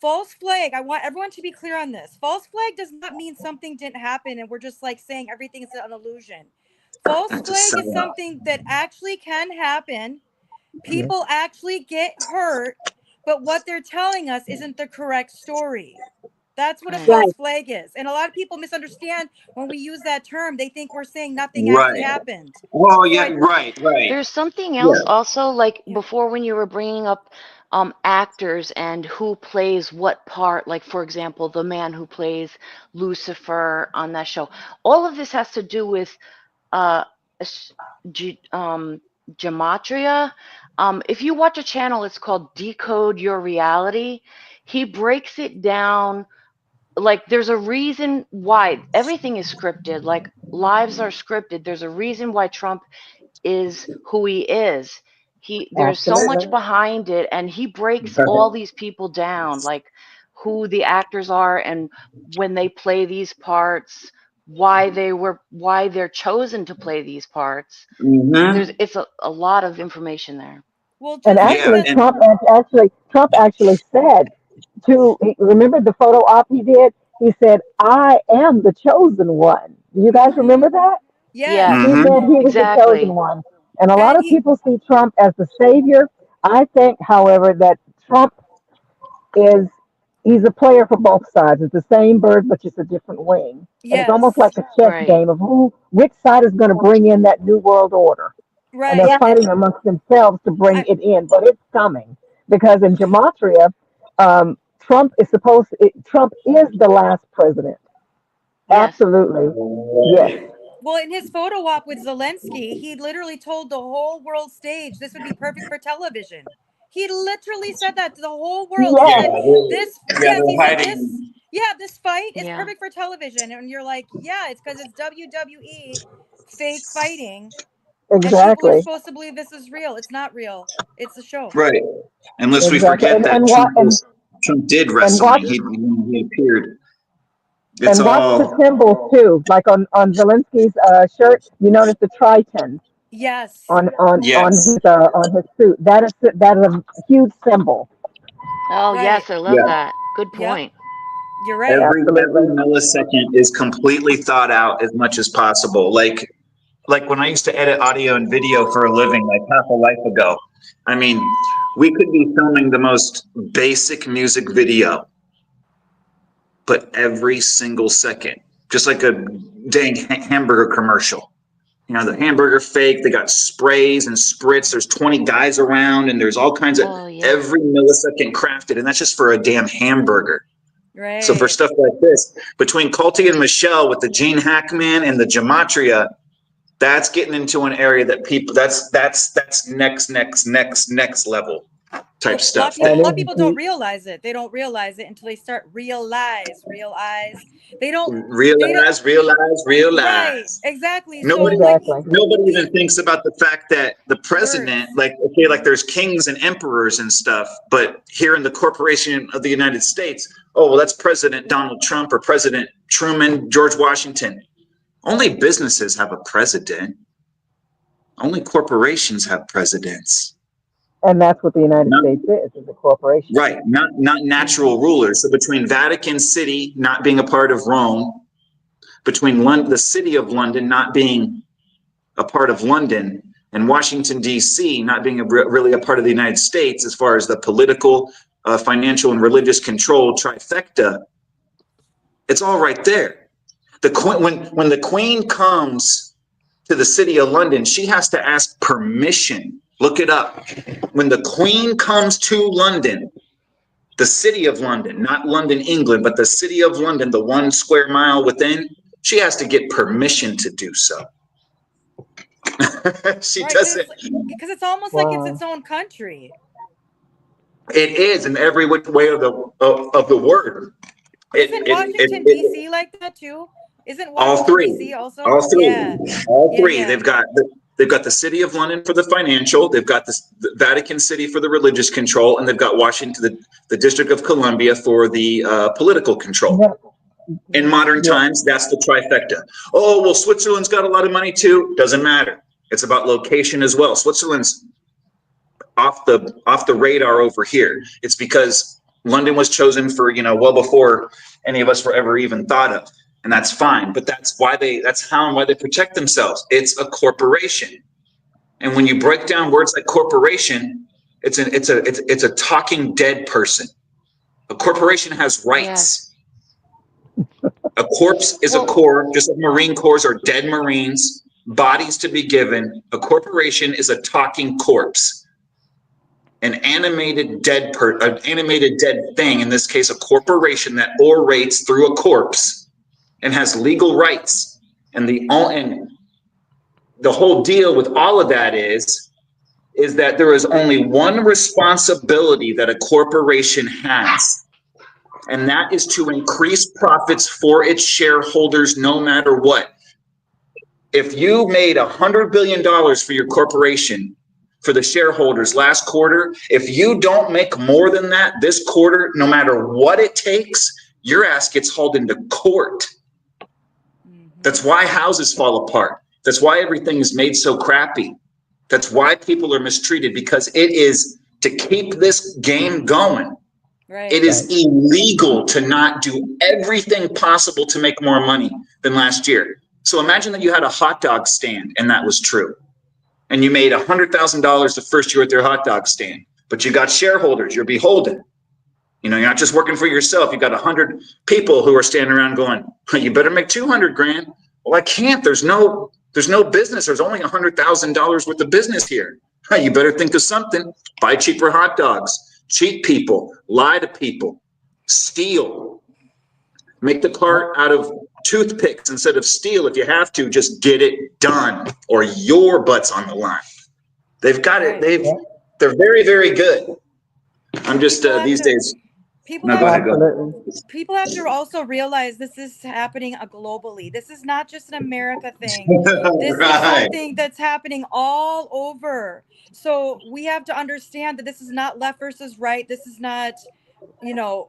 False flag, I want everyone to be clear on this. False flag does not mean something didn't happen and we're just like saying everything is an illusion. False That's a flag is sellout. something that actually can happen. People actually get hurt, but what they're telling us isn't the correct story. That's what a Right. false flag is. And a lot of people misunderstand when we use that term. They think we're saying nothing actually Right. happened. Well, yeah, I- right. There's something else also, like Yeah. before when you were bringing up actors and who plays what part, like for example, the man who plays Lucifer on that show. All of this has to do with gematria. If you watch a channel, it's called Decode Your Reality. He breaks it down. Like there's a reason why everything is scripted, like lives are scripted. There's a reason why Trump is who he is. There's so much Absolutely. behind it, and he breaks all these people down, like who the actors are and when they play these parts, why they're chosen to play these parts. Mhm. It's a lot of information there. Well, And just actually, and- Trump actually said remember the photo op he did? He said, "I am the chosen one." Do you guys remember that? yeah. He Mhm. said he was Exactly. the chosen one. And a lot And of people see Trump as the savior. I think, however, that Trump he's a player for both sides. It's the same bird, but just a different wing. And Yes. it's almost like a chess Right. game of which side is going to bring in that new world order. And they're Right. fighting amongst themselves to bring it in, but it's coming because in gematria, Trump is the last president. Yes. Absolutely, yes, Well, in his photo op with Zelensky, he literally told the whole world stage this would be perfect for television. He literally said that to the whole world. He Yes. said, this, yes, he said this, Yeah. this fight is Yeah. perfect for television. And you're like, yeah, it's because it's WWE fake fighting. And people are exactly. supposed to believe this is real. It's not real. It's a show. Right. Unless we Exactly. forget that And Trump did wrestling. He appeared. It's And watch all the symbols too, like on Zelensky's shirt. You notice the Triton Yes. on Yes. his suit. That is a huge symbol. Oh, Right. yes, I love Yeah. that. Good Yep. point. You're right. every Absolutely. millisecond is completely thought out as much as possible. Like when I used to edit audio and video for a living, like half a life ago. I mean, we could be filming the most basic music video, but every single second, just like a dang hamburger commercial, You know, the hamburger fake, they got sprays and spritz. There's 20 guys around and there's all kinds of Oh, yeah. every millisecond crafted. And that's just for a damn hamburger. Right. So for stuff like this, between Culty and Michelle with the Gene Hackman and the Gematria, that's getting into an area that people, that's next level type stuff. A lot of people don't realize it. They don't realize it until they start realize. They don't Realize. Right, exactly. Nobody, Exactly. nobody even thinks about the fact that the president, like, okay, like there's kings and emperors and stuff, but here in the corporation of the United States, oh, well, that's President Donald Trump or President Truman, George Washington. Only businesses have a president. Only corporations have presidents. And that's what the United States is a corporation. Right, not natural rulers. So between Vatican City not being a part of Rome, between the city of London not being a part of London, and Washington, D.C. not being really a part of the United States as far as the political, financial, and religious control trifecta, it's all right there. The queen, when the Queen comes to the city of London, she has to ask permission. Look it up. When the Queen comes to London, the city of London, not London, England, but the city of London, the 1 square mile within, she has to get permission to do so. She doesn't. Because it's almost like it's its own country. It is in every which way of the word. Isn't Washington, D.C. like that too? Isn't Washington, D.C. also? All three. Yeah. All three. Yeah. They've got the city of London for the financial. They've got the Vatican City for the religious control, and they've got Washington, the District of Columbia for the political control. Yeah. In modern times, that's the trifecta. Oh, well, Switzerland's got a lot of money too. Doesn't matter. It's about location as well. Switzerland's off the radar over here. It's because London was chosen for, well before any of us were ever even thought of. And that's fine, but that's why they protect themselves. It's a corporation. And when you break down words like corporation, it's a talking dead person. A corporation has rights. Yeah. A corpse is a corps, just like Marine Corps are dead Marines, bodies to be given. A corporation is a talking corpse. An animated dead thing, in this case, a corporation that orates through a corpse and has legal rights. And the whole deal with all of that is that there is only one responsibility that a corporation has, and that is to increase profits for its shareholders no matter what. If you made $100 billion for your corporation, for the shareholders last quarter, if you don't make more than that this quarter, no matter what it takes, your ass gets hauled into court. That's why houses fall apart. That's why everything is made so crappy. That's why people are mistreated, because it is to keep this game going. Right. It is illegal to not do everything possible to make more money than last year. So imagine that you had a hot dog stand and that was true. And you made $100,000 the first year at their hot dog stand, but you got shareholders, you're beholden. You're not just working for yourself. You got 100 people who are standing around going, you better make 200 grand. Well, I can't. There's no business. There's only $100,000 worth of business here. You better think of something. Buy cheaper hot dogs, cheat people, lie to people, steal, make the cart out of toothpicks instead of steel. If you have to, just get it done, or your butt's on the line. They've got it. They're very, very good. I'm just these days. People have to also realize this is happening globally. This is not just an America thing. This is something that's happening all over. So we have to understand that this is not left versus right. This is not,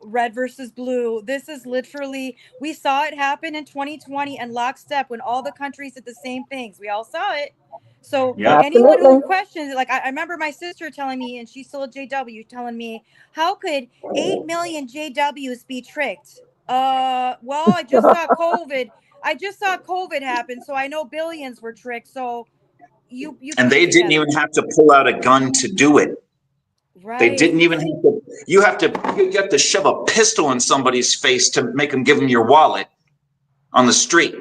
red versus blue. This is literally, we saw it happen in 2020 and lockstep when all the countries did the same things. We all saw it. So anyone who questions it, like I remember my sister telling me, and she's still a JW, telling me, how could 8 million JWs be tricked? Well, I just saw COVID. I just saw COVID happen, so I know billions were tricked. So you and they didn't even have to pull out a gun to do it. Right. They didn't even have to. You have to shove a pistol in somebody's face to make them give them your wallet on the street.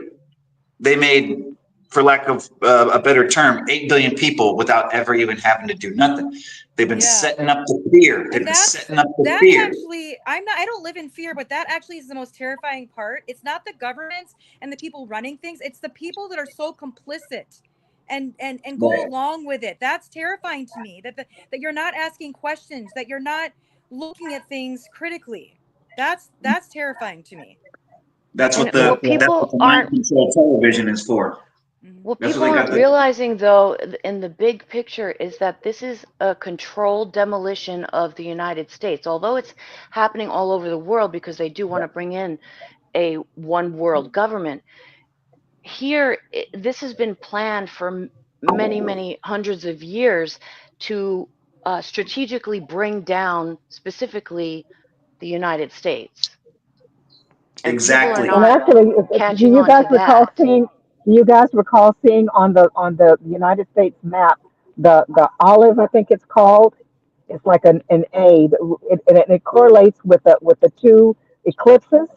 They made for lack of a better term, 8 billion people without ever even having to do nothing. They've been Yeah. setting up the fear. They've And been that's setting up the that's fear. actually I don't live in fear, but that actually is the most terrifying part. It's not the governments and the people running things, it's the people that are so complicit and go Right. along with it. That's terrifying to me. That you're not asking questions, that you're not looking at things critically. That's terrifying to me. That's what And what that's people what the mind aren't control television is for. Mhm. what That's people what they aren't got the realizing though in the big picture is that this is a controlled demolition of the United States. Although it's happening all over the world because they do want to bring in a one world government. Here, this has been planned for many hundreds of years to strategically bring down specifically the United States. And people are exactly. And not actually, do catching you on guys to recall that. seeing? Do you guys recall seeing on the United States map the olive? I think it's called. It's like an A. It correlates with the two eclipses,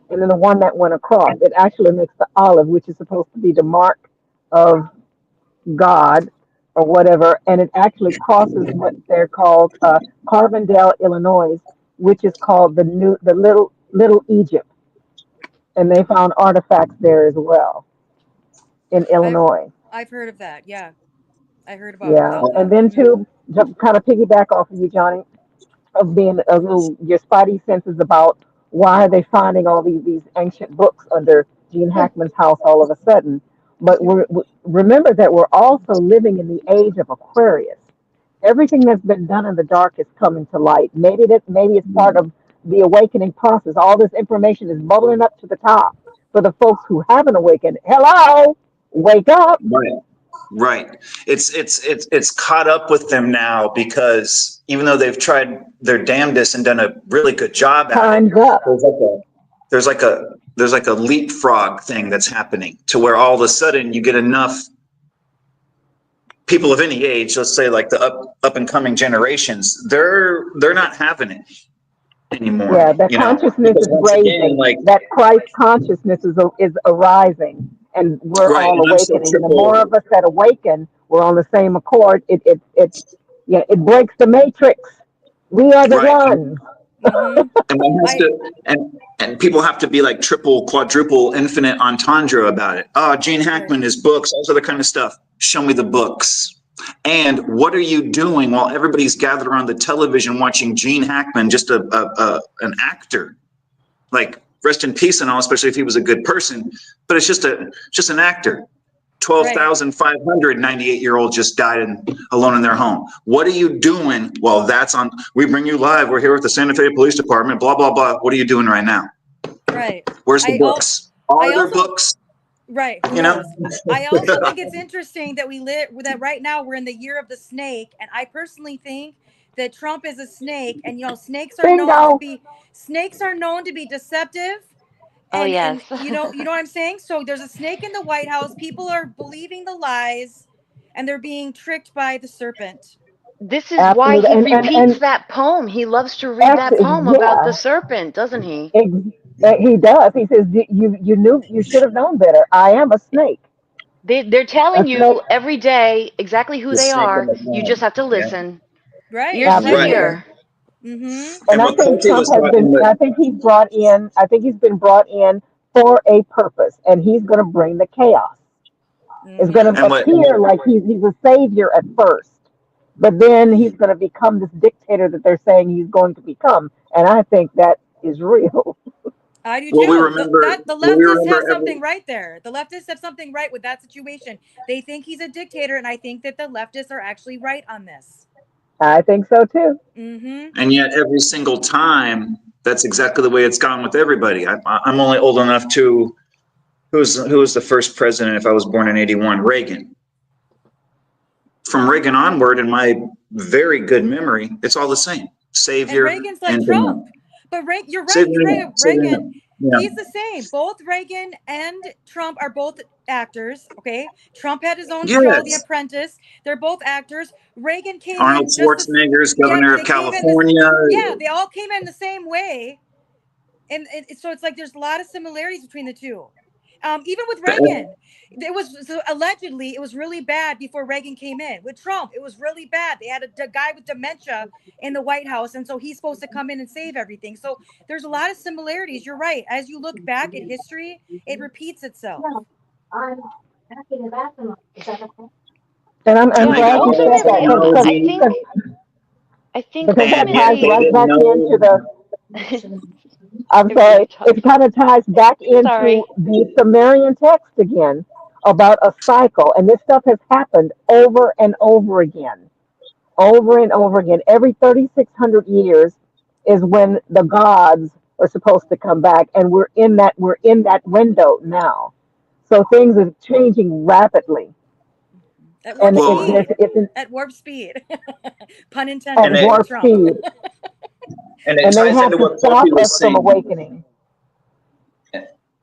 and then the one that went across. It actually makes the olive, which is supposed to be the mark of God or whatever, and it actually crosses what they're called Carbondale, Illinois, which is called the Little Egypt, and they found artifacts there as well in I've Illinois. I've heard of that. Yeah. I heard Yeah, about that. and then Mhm. to kind of piggyback off of you, Johnny, of being a little your spidey senses about why are they finding all these ancient books under Gene Hackman's house all of a sudden. But remember that we're also living in the age of Aquarius. Everything that's been done in the dark is coming to light. Maybe it's part of the awakening process. All this information is bubbling up to the top for the folks who haven't awakened. Hello, wake up. Right. Right. It's caught up with them now because even though they've tried their damnedest and done a really good job at it, Time's up. there's like a leapfrog thing that's happening to where all of a sudden you get enough people of any age, let's say like the up and coming generations, they're not having it anymore. Yeah, that You know, consciousness because is once again, raising. like That Christ consciousness is arising, and we're right, all and I'm so awakening. And the more triple of us that awaken, we're on the same accord. It breaks the matrix. We are the right. ones. Mhm. And one has I to and people have to be like triple, quadruple, infinite entendre about it. Oh, Gene right. Hackman, his books, all this other kind of stuff. Show me the books. And what are you doing while everybody's gathered around the television watching Gene Hackman, just an actor? Like rest in peace and all, especially if he was a good person. But it's just an actor. Right. 12,598-year-old just died alone in their home. What are you doing? Well, that's on. We bring you live. We're here with the Santa Fe Police Department. Blah blah blah. What are you doing right now? Right. Where's the I al- books? I Are there also books? right, who You know. knows? I also think it's interesting that that right now we're in the year of the snake, and I personally think that Trump is a snake, and Bingo. snakes are known to be deceptive, Oh yes. and you know what I'm saying? So there's a snake in the White House. People are believing the lies, and they're being tricked by the serpent. This is why Absolutely. he And repeats that poem. He loves to read that actually, poem about the yeah, serpent, doesn't he? he does. He says you knew you should have known better. I am a snake. They're A telling snake. you every day exactly who The they snake in are. the You ground. just have to Yeah. listen. Right. Ears to the Right. Absolutely. Right. ear. Mm-hmm. And And I what think Cote Trump was has talking been, about. I think he's been brought in for a purpose, and he's going to bring the chaos. It's going Mm-hmm. to And what appear like he's a savior at first, but then he's going to become this dictator that they're saying he's going to become. And I think that is real. I do what we too. remember. The What we leftists have remember something every. right there. The leftists have something right with that situation. They think he's a dictator, and I think that the leftists are actually right on this. I think so too. Mm-hmm. And yet every single time, that's exactly the way it's gone with everybody. I'm only old enough to. Who was the first president? If I was born in '81, Reagan. From Reagan onward, in my very good memory, it's all the same. And Savior Reagan's like and Trump. demand. But you're right. Savior You're right. and Savior Reagan, and yeah. he's the same. Both Reagan and Trump are both actors. Okay. Trump had his own show, The Yes. Apprentice. They're both actors. Reagan came Arnold in just as, Schwarzenegger's yeah, governor of they came in this, California. yeah, they all came in the same way. And so it's like there's a lot of similarities between the two. Even with Reagan, it was allegedly it was really bad before Reagan came in. With Trump, it was really bad. They had a guy with dementia in the White House, and so he's supposed to come in and save everything. So there's a lot of similarities. You're right. As you look back at history, it repeats itself. And I'm Yeah, glad you said that I think because that And ties yet they right didn't back know. into the. I'm Everybody sorry. talk. It kind of ties back into Sorry. the Sumerian text again about a cycle, and this stuff has happened over and over again, over and over again. Every 3,600 years is when the gods are supposed to come back, and we're in that window now. So things are changing rapidly, At warp and Well, speed. it's At warp speed. Pun at intended. and it, warp Trump. speed, and it and they ties have into to what stop Colty us was from saying. awakening.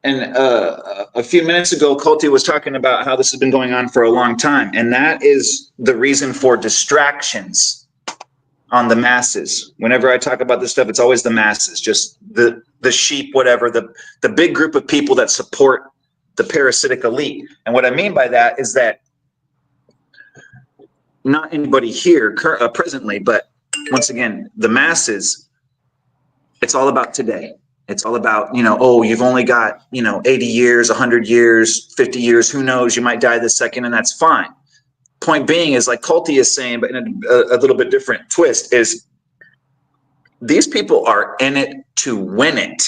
And a few minutes ago, Colty was talking about how this has been going on for a long time. And that is the reason for distractions on the masses. Whenever I talk about this stuff, it's always the masses, just the sheep, whatever, the big group of people that support the parasitic elite. And what I mean by that is that not anybody here presently, but once again, the masses, it's all about today. It's all about, oh, you've only got, 80 years, 100 years, 50 years, who knows, you might die this second, and that's fine. Point being is, like Colty is saying, but in a little bit different twist, is these people are in it to win it.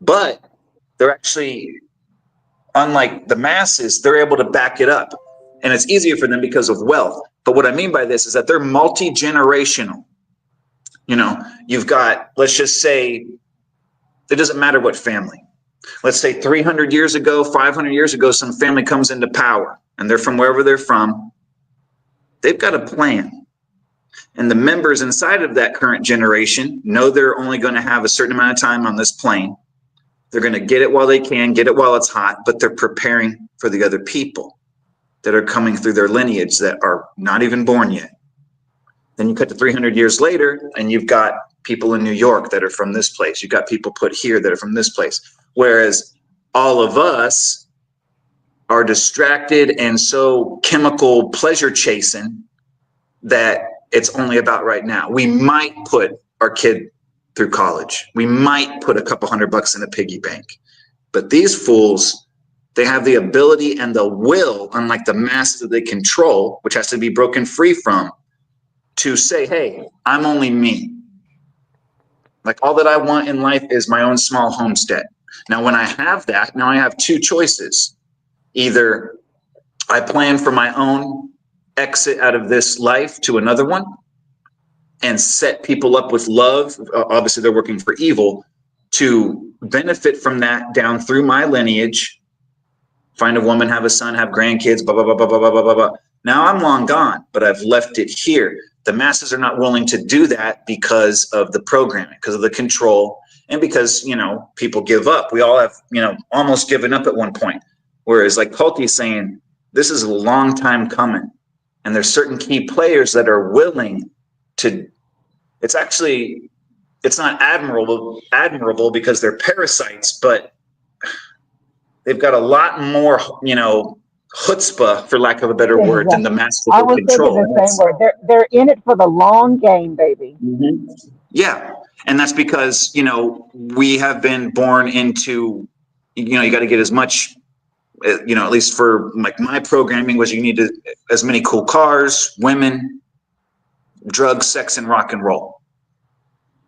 But they're actually, unlike the masses, they're able to back it up. And it's easier for them because of wealth. But what I mean by this is that they're multi-generational. You've got, let's just say, it doesn't matter what family. Let's say 300 years ago, 500 years ago, some family comes into power and they're from wherever they're from. They've got a plan. And the members inside of that current generation know they're only going to have a certain amount of time on this plane. They're going to get it while they can, get it while it's hot, but they're preparing for the other people that are coming through their lineage that are not even born yet. Then you cut to 300 years later, and you've got people in New York that are from this place. You've got people put here that are from this place. Whereas all of us are distracted and so chemical pleasure chasing that it's only about right now. We might put our kid through college. We might put a couple $100 in a piggy bank. But these fools, they have the ability and the will, unlike the masses that they control, which has to be broken free from, to say, hey, I'm only me. Like, all that I want in life is my own small homestead. Now, when I have that, now I have two choices. Either I plan for my own exit out of this life to another one and set people up with love. Obviously, they're working for evil to benefit from that down through my lineage. Find a woman, have a son, have grandkids, blah, blah, blah, blah, blah, blah, blah, blah. Now I'm long gone, but I've left it here. The masses are not willing to do that because of the programming, because of the control, and because, people give up. We all have, almost given up at one point. Whereas, like Colty's saying, this is a long time coming. And there's certain key players that are willing to, it's not admirable because they're parasites, but they've got a lot more, chutzpah, for lack of a better word, than the masses I that was they control. thinking the same word. They're in it for the long game, baby. Mm-hmm. Yeah. And that's because, we have been born into, you got to get as much, at least for like my programming was you need as many cool cars, women, drugs, sex, and rock and roll.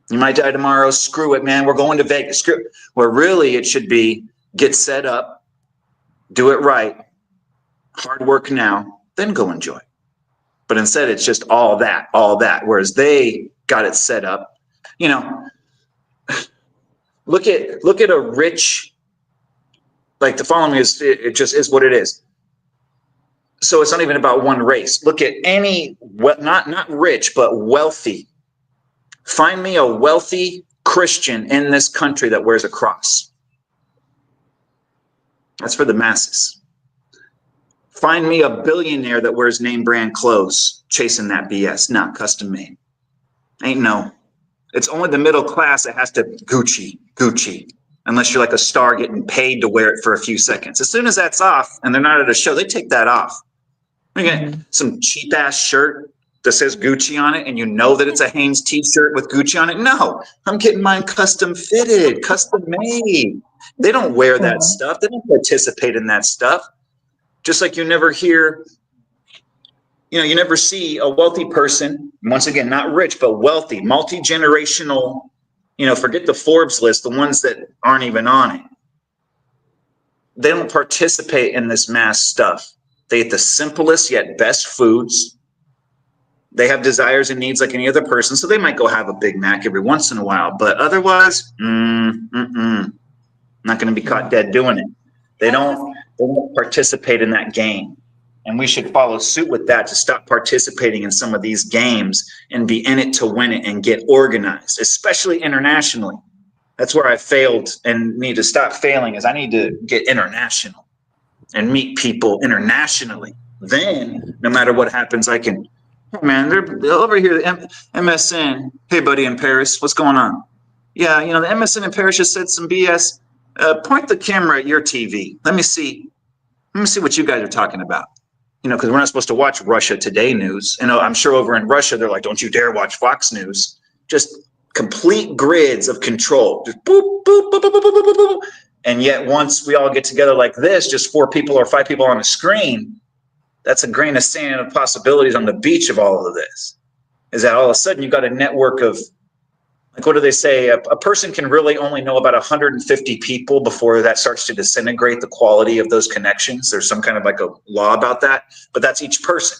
You might die tomorrow. Screw it, man. We're going to Vegas. Screw it. Where really it should be get set up, do it right, hard work now, then go enjoy. But instead, it's just all that. Whereas they got it set up. Look at a rich, like the following is, it just is what it is. So it's not even about one race. Look at any, not rich, but wealthy. Find me a wealthy Christian in this country that wears a cross. That's for the masses. Find me a billionaire that wears name brand clothes, chasing that BS. Not custom made. Ain't no. It's only the middle class that has to Gucci. unless you're like a star getting paid to wear it for a few seconds. As soon as that's off and they're not at a show, they take that off. You get some cheap ass shirt that says Gucci on it, and you know that it's a Hanes t-shirt with Gucci on it. No, I'm getting mine custom fitted, custom made. They don't wear that stuff. They don't participate in that stuff. Just like you never hear, you never see a wealthy person, once again, not rich, but wealthy, multi-generational, forget the Forbes list, the ones that aren't even on it. They don't participate in this mass stuff. They eat the simplest yet best foods. They have desires and needs like any other person, so they might go have a Big Mac every once in a while, but otherwise, not going to be caught dead doing it. They don't participate in that game. And we should follow suit with that to stop participating in some of these games and be in it to win it and get organized, especially internationally. That's where I failed and need to stop failing, is I need to get international and meet people internationally. Then, no matter what happens, I can, man, they're over here, the MSN. Hey, buddy in Paris, what's going on? Yeah, the MSN in Paris just said some BS. Point the camera at your TV. Let me see what you guys are talking about. Because we're not supposed to watch Russia Today news. I'm sure over in Russia, they're like, don't you dare watch Fox News. Just complete grids of control. Just boop, boop, boop, boop, boop, boop, boop, boop. And yet once we all get together like this, just 4 people or 5 people on a screen, that's a grain of sand of possibilities on the beach of all of this. Is that all of a sudden you've got a network of, like, what do they say? A person can really only know about 150 people before that starts to disintegrate the quality of those connections. There's some kind of like a law about that, but that's each person.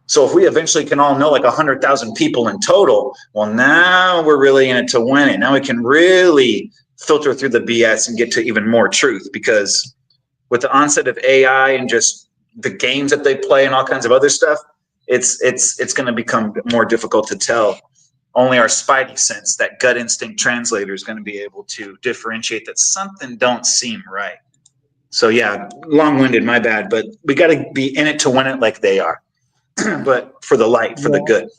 So if we eventually can all know like 100,000 people in total, well, now we're really in it to win it. Now we can really filter through the BS and get to even more truth, because with the onset of AI and just the games that they play and all kinds of other stuff, it's going to become more difficult to tell. Only our spidey sense, that gut instinct translator, is going to be able to differentiate that something don't seem right. So yeah, long-winded, my bad, but we got to be in it to win it like they are. But for the light, for the good,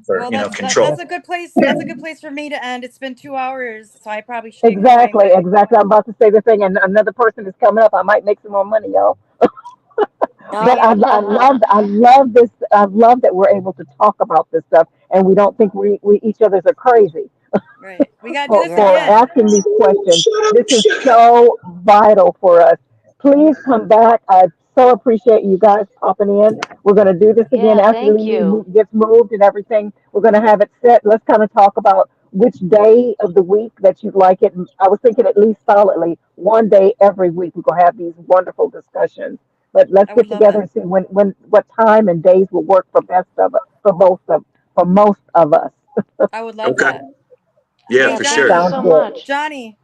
for control. That's a good place. That's a good place for me to end. It's been 2 hours, so I probably should. Exactly. I'm about to say the thing, and another person is coming up. I might make some more money, y'all. But I love this. I love that we're able to talk about this stuff, and we don't think we each other's are crazy. Right. We got to do this for again. asking these questions. This is so vital for us. Please come back. I so appreciate you guys popping in. We're going to do this again after thank the you. gets moved and everything. We're going to have it set. Let's kind of talk about which day of the week that you'd like it. I was thinking at least solidly one day every week we're going to have these wonderful discussions. But let's get together and see what time and days will work for for most of us. I would love that. Yeah, Hey, for Johnny, sure. Thank you so much. Johnny,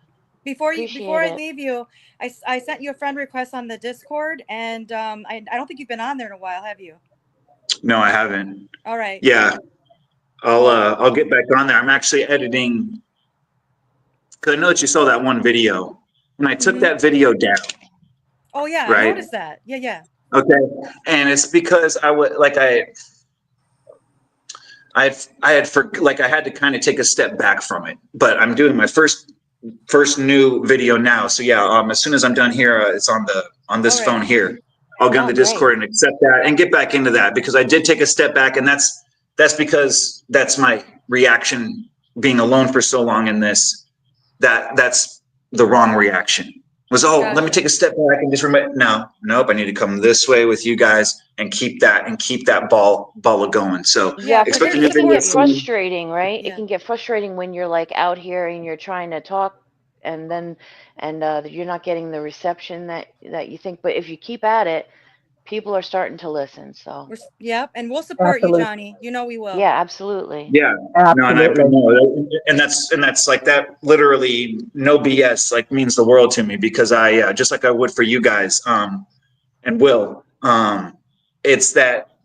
before I Appreciate it. leave you, I sent you a friend request on the Discord, and I don't think you've been on there in a while, have you? No, I haven't. All right. Yeah, I'll get back on there. I'm actually editing, because I know that you saw that one video, and I took that video down. Oh yeah, Right. I noticed that. Yeah. Okay, and it's because I had to kind of take a step back from it. But I'm doing my first new video now. So yeah, as soon as I'm done here, it's on this All phone right. here. I'll get on the great. Discord and accept that and get back into that, because I did take a step back, and that's because that's my reaction, being alone for so long in this. That's the wrong reaction. Was let me take a step back and just remember. Nope. I need to come this way with you guys and keep that ball going. So Yeah, expecting because it your can video get soon. frustrating, right? Yeah. It can get frustrating when you're like out here and you're trying to talk, and you're not getting the reception that you think. But if you keep at it, people are starting to listen. So Yep, and we'll support Absolutely. you, Johnny. You know we will. yeah, absolutely. Yeah. No, and Absolutely. that's like that. Literally, no BS. Like, means the world to me, because I just like I would for you guys, and will. It's that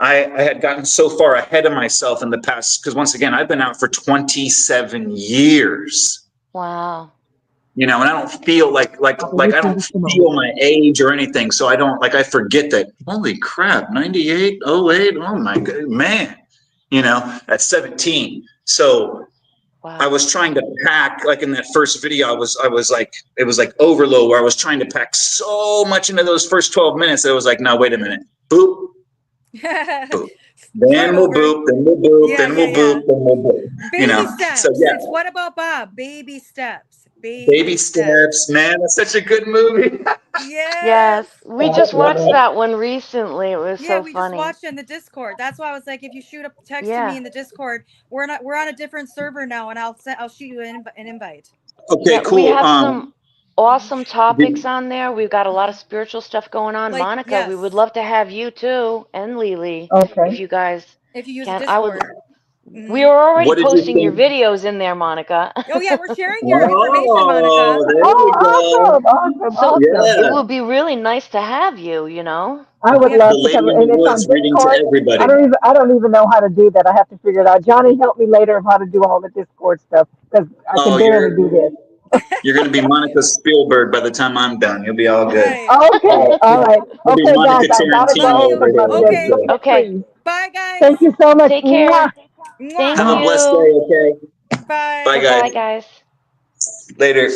I had gotten so far ahead of myself in the past, because once again, I've been out for 27 years. Wow. And I don't feel like I don't feel my age or anything. So I don't, I forget that, holy crap, 98, 08, oh my God, man, at 17. So I was trying to pack, like in that first video, I was like, it was like overload where I was trying to pack so much into those first 12 minutes. It was like, no, wait a minute. Boop, boop. Then we'll boop, then we'll boop, Yeah, then we'll yeah, boop, then we'll boop. Baby You know, steps. so yeah. It's What About Bob? Baby steps. Baby steps, man. That's such a good movie. Yes, we Oh, just love watched it. that one recently. It was Yeah, so we funny. just watched it in the Discord. That's why I was like, if you shoot a text to Yeah. me in the Discord, we're on a different server now, and I'll shoot you an invite. Okay, Yeah, cool. we have some awesome topics did- on there. We've got a lot of spiritual stuff going on. Like, Monica, we yes. would love to have you too, and Lily, Okay. if you guys If you use can. I would. Discord. Mhm. We are already What did you posting your think? videos in there, Monica. Oh yeah, we're sharing your information, Monica. Oh, there Oh, we go. awesome. So Yeah. it would be really nice to have you. You know. I would Yeah. love The to lady come, in and the it's on woods reading to Discord. everybody. I don't even know how to do that. I have to figure it out. Johnny, help me later of how to do all the Discord stuff because I can Oh, barely do this. You're going to be Monica Spielberg by the time I'm done. You'll be all good. Right. Okay, all right. You'll be Okay, guys, Monica I gotta Tarantino go Love over because you. my here. Okay. dead's Okay. freeze. Bye, guys. Thank you so much. Take care. Mwah. Mwah. Thank Have you. a blessed day, okay? Bye. Bye, guys. Bye, guys. Later.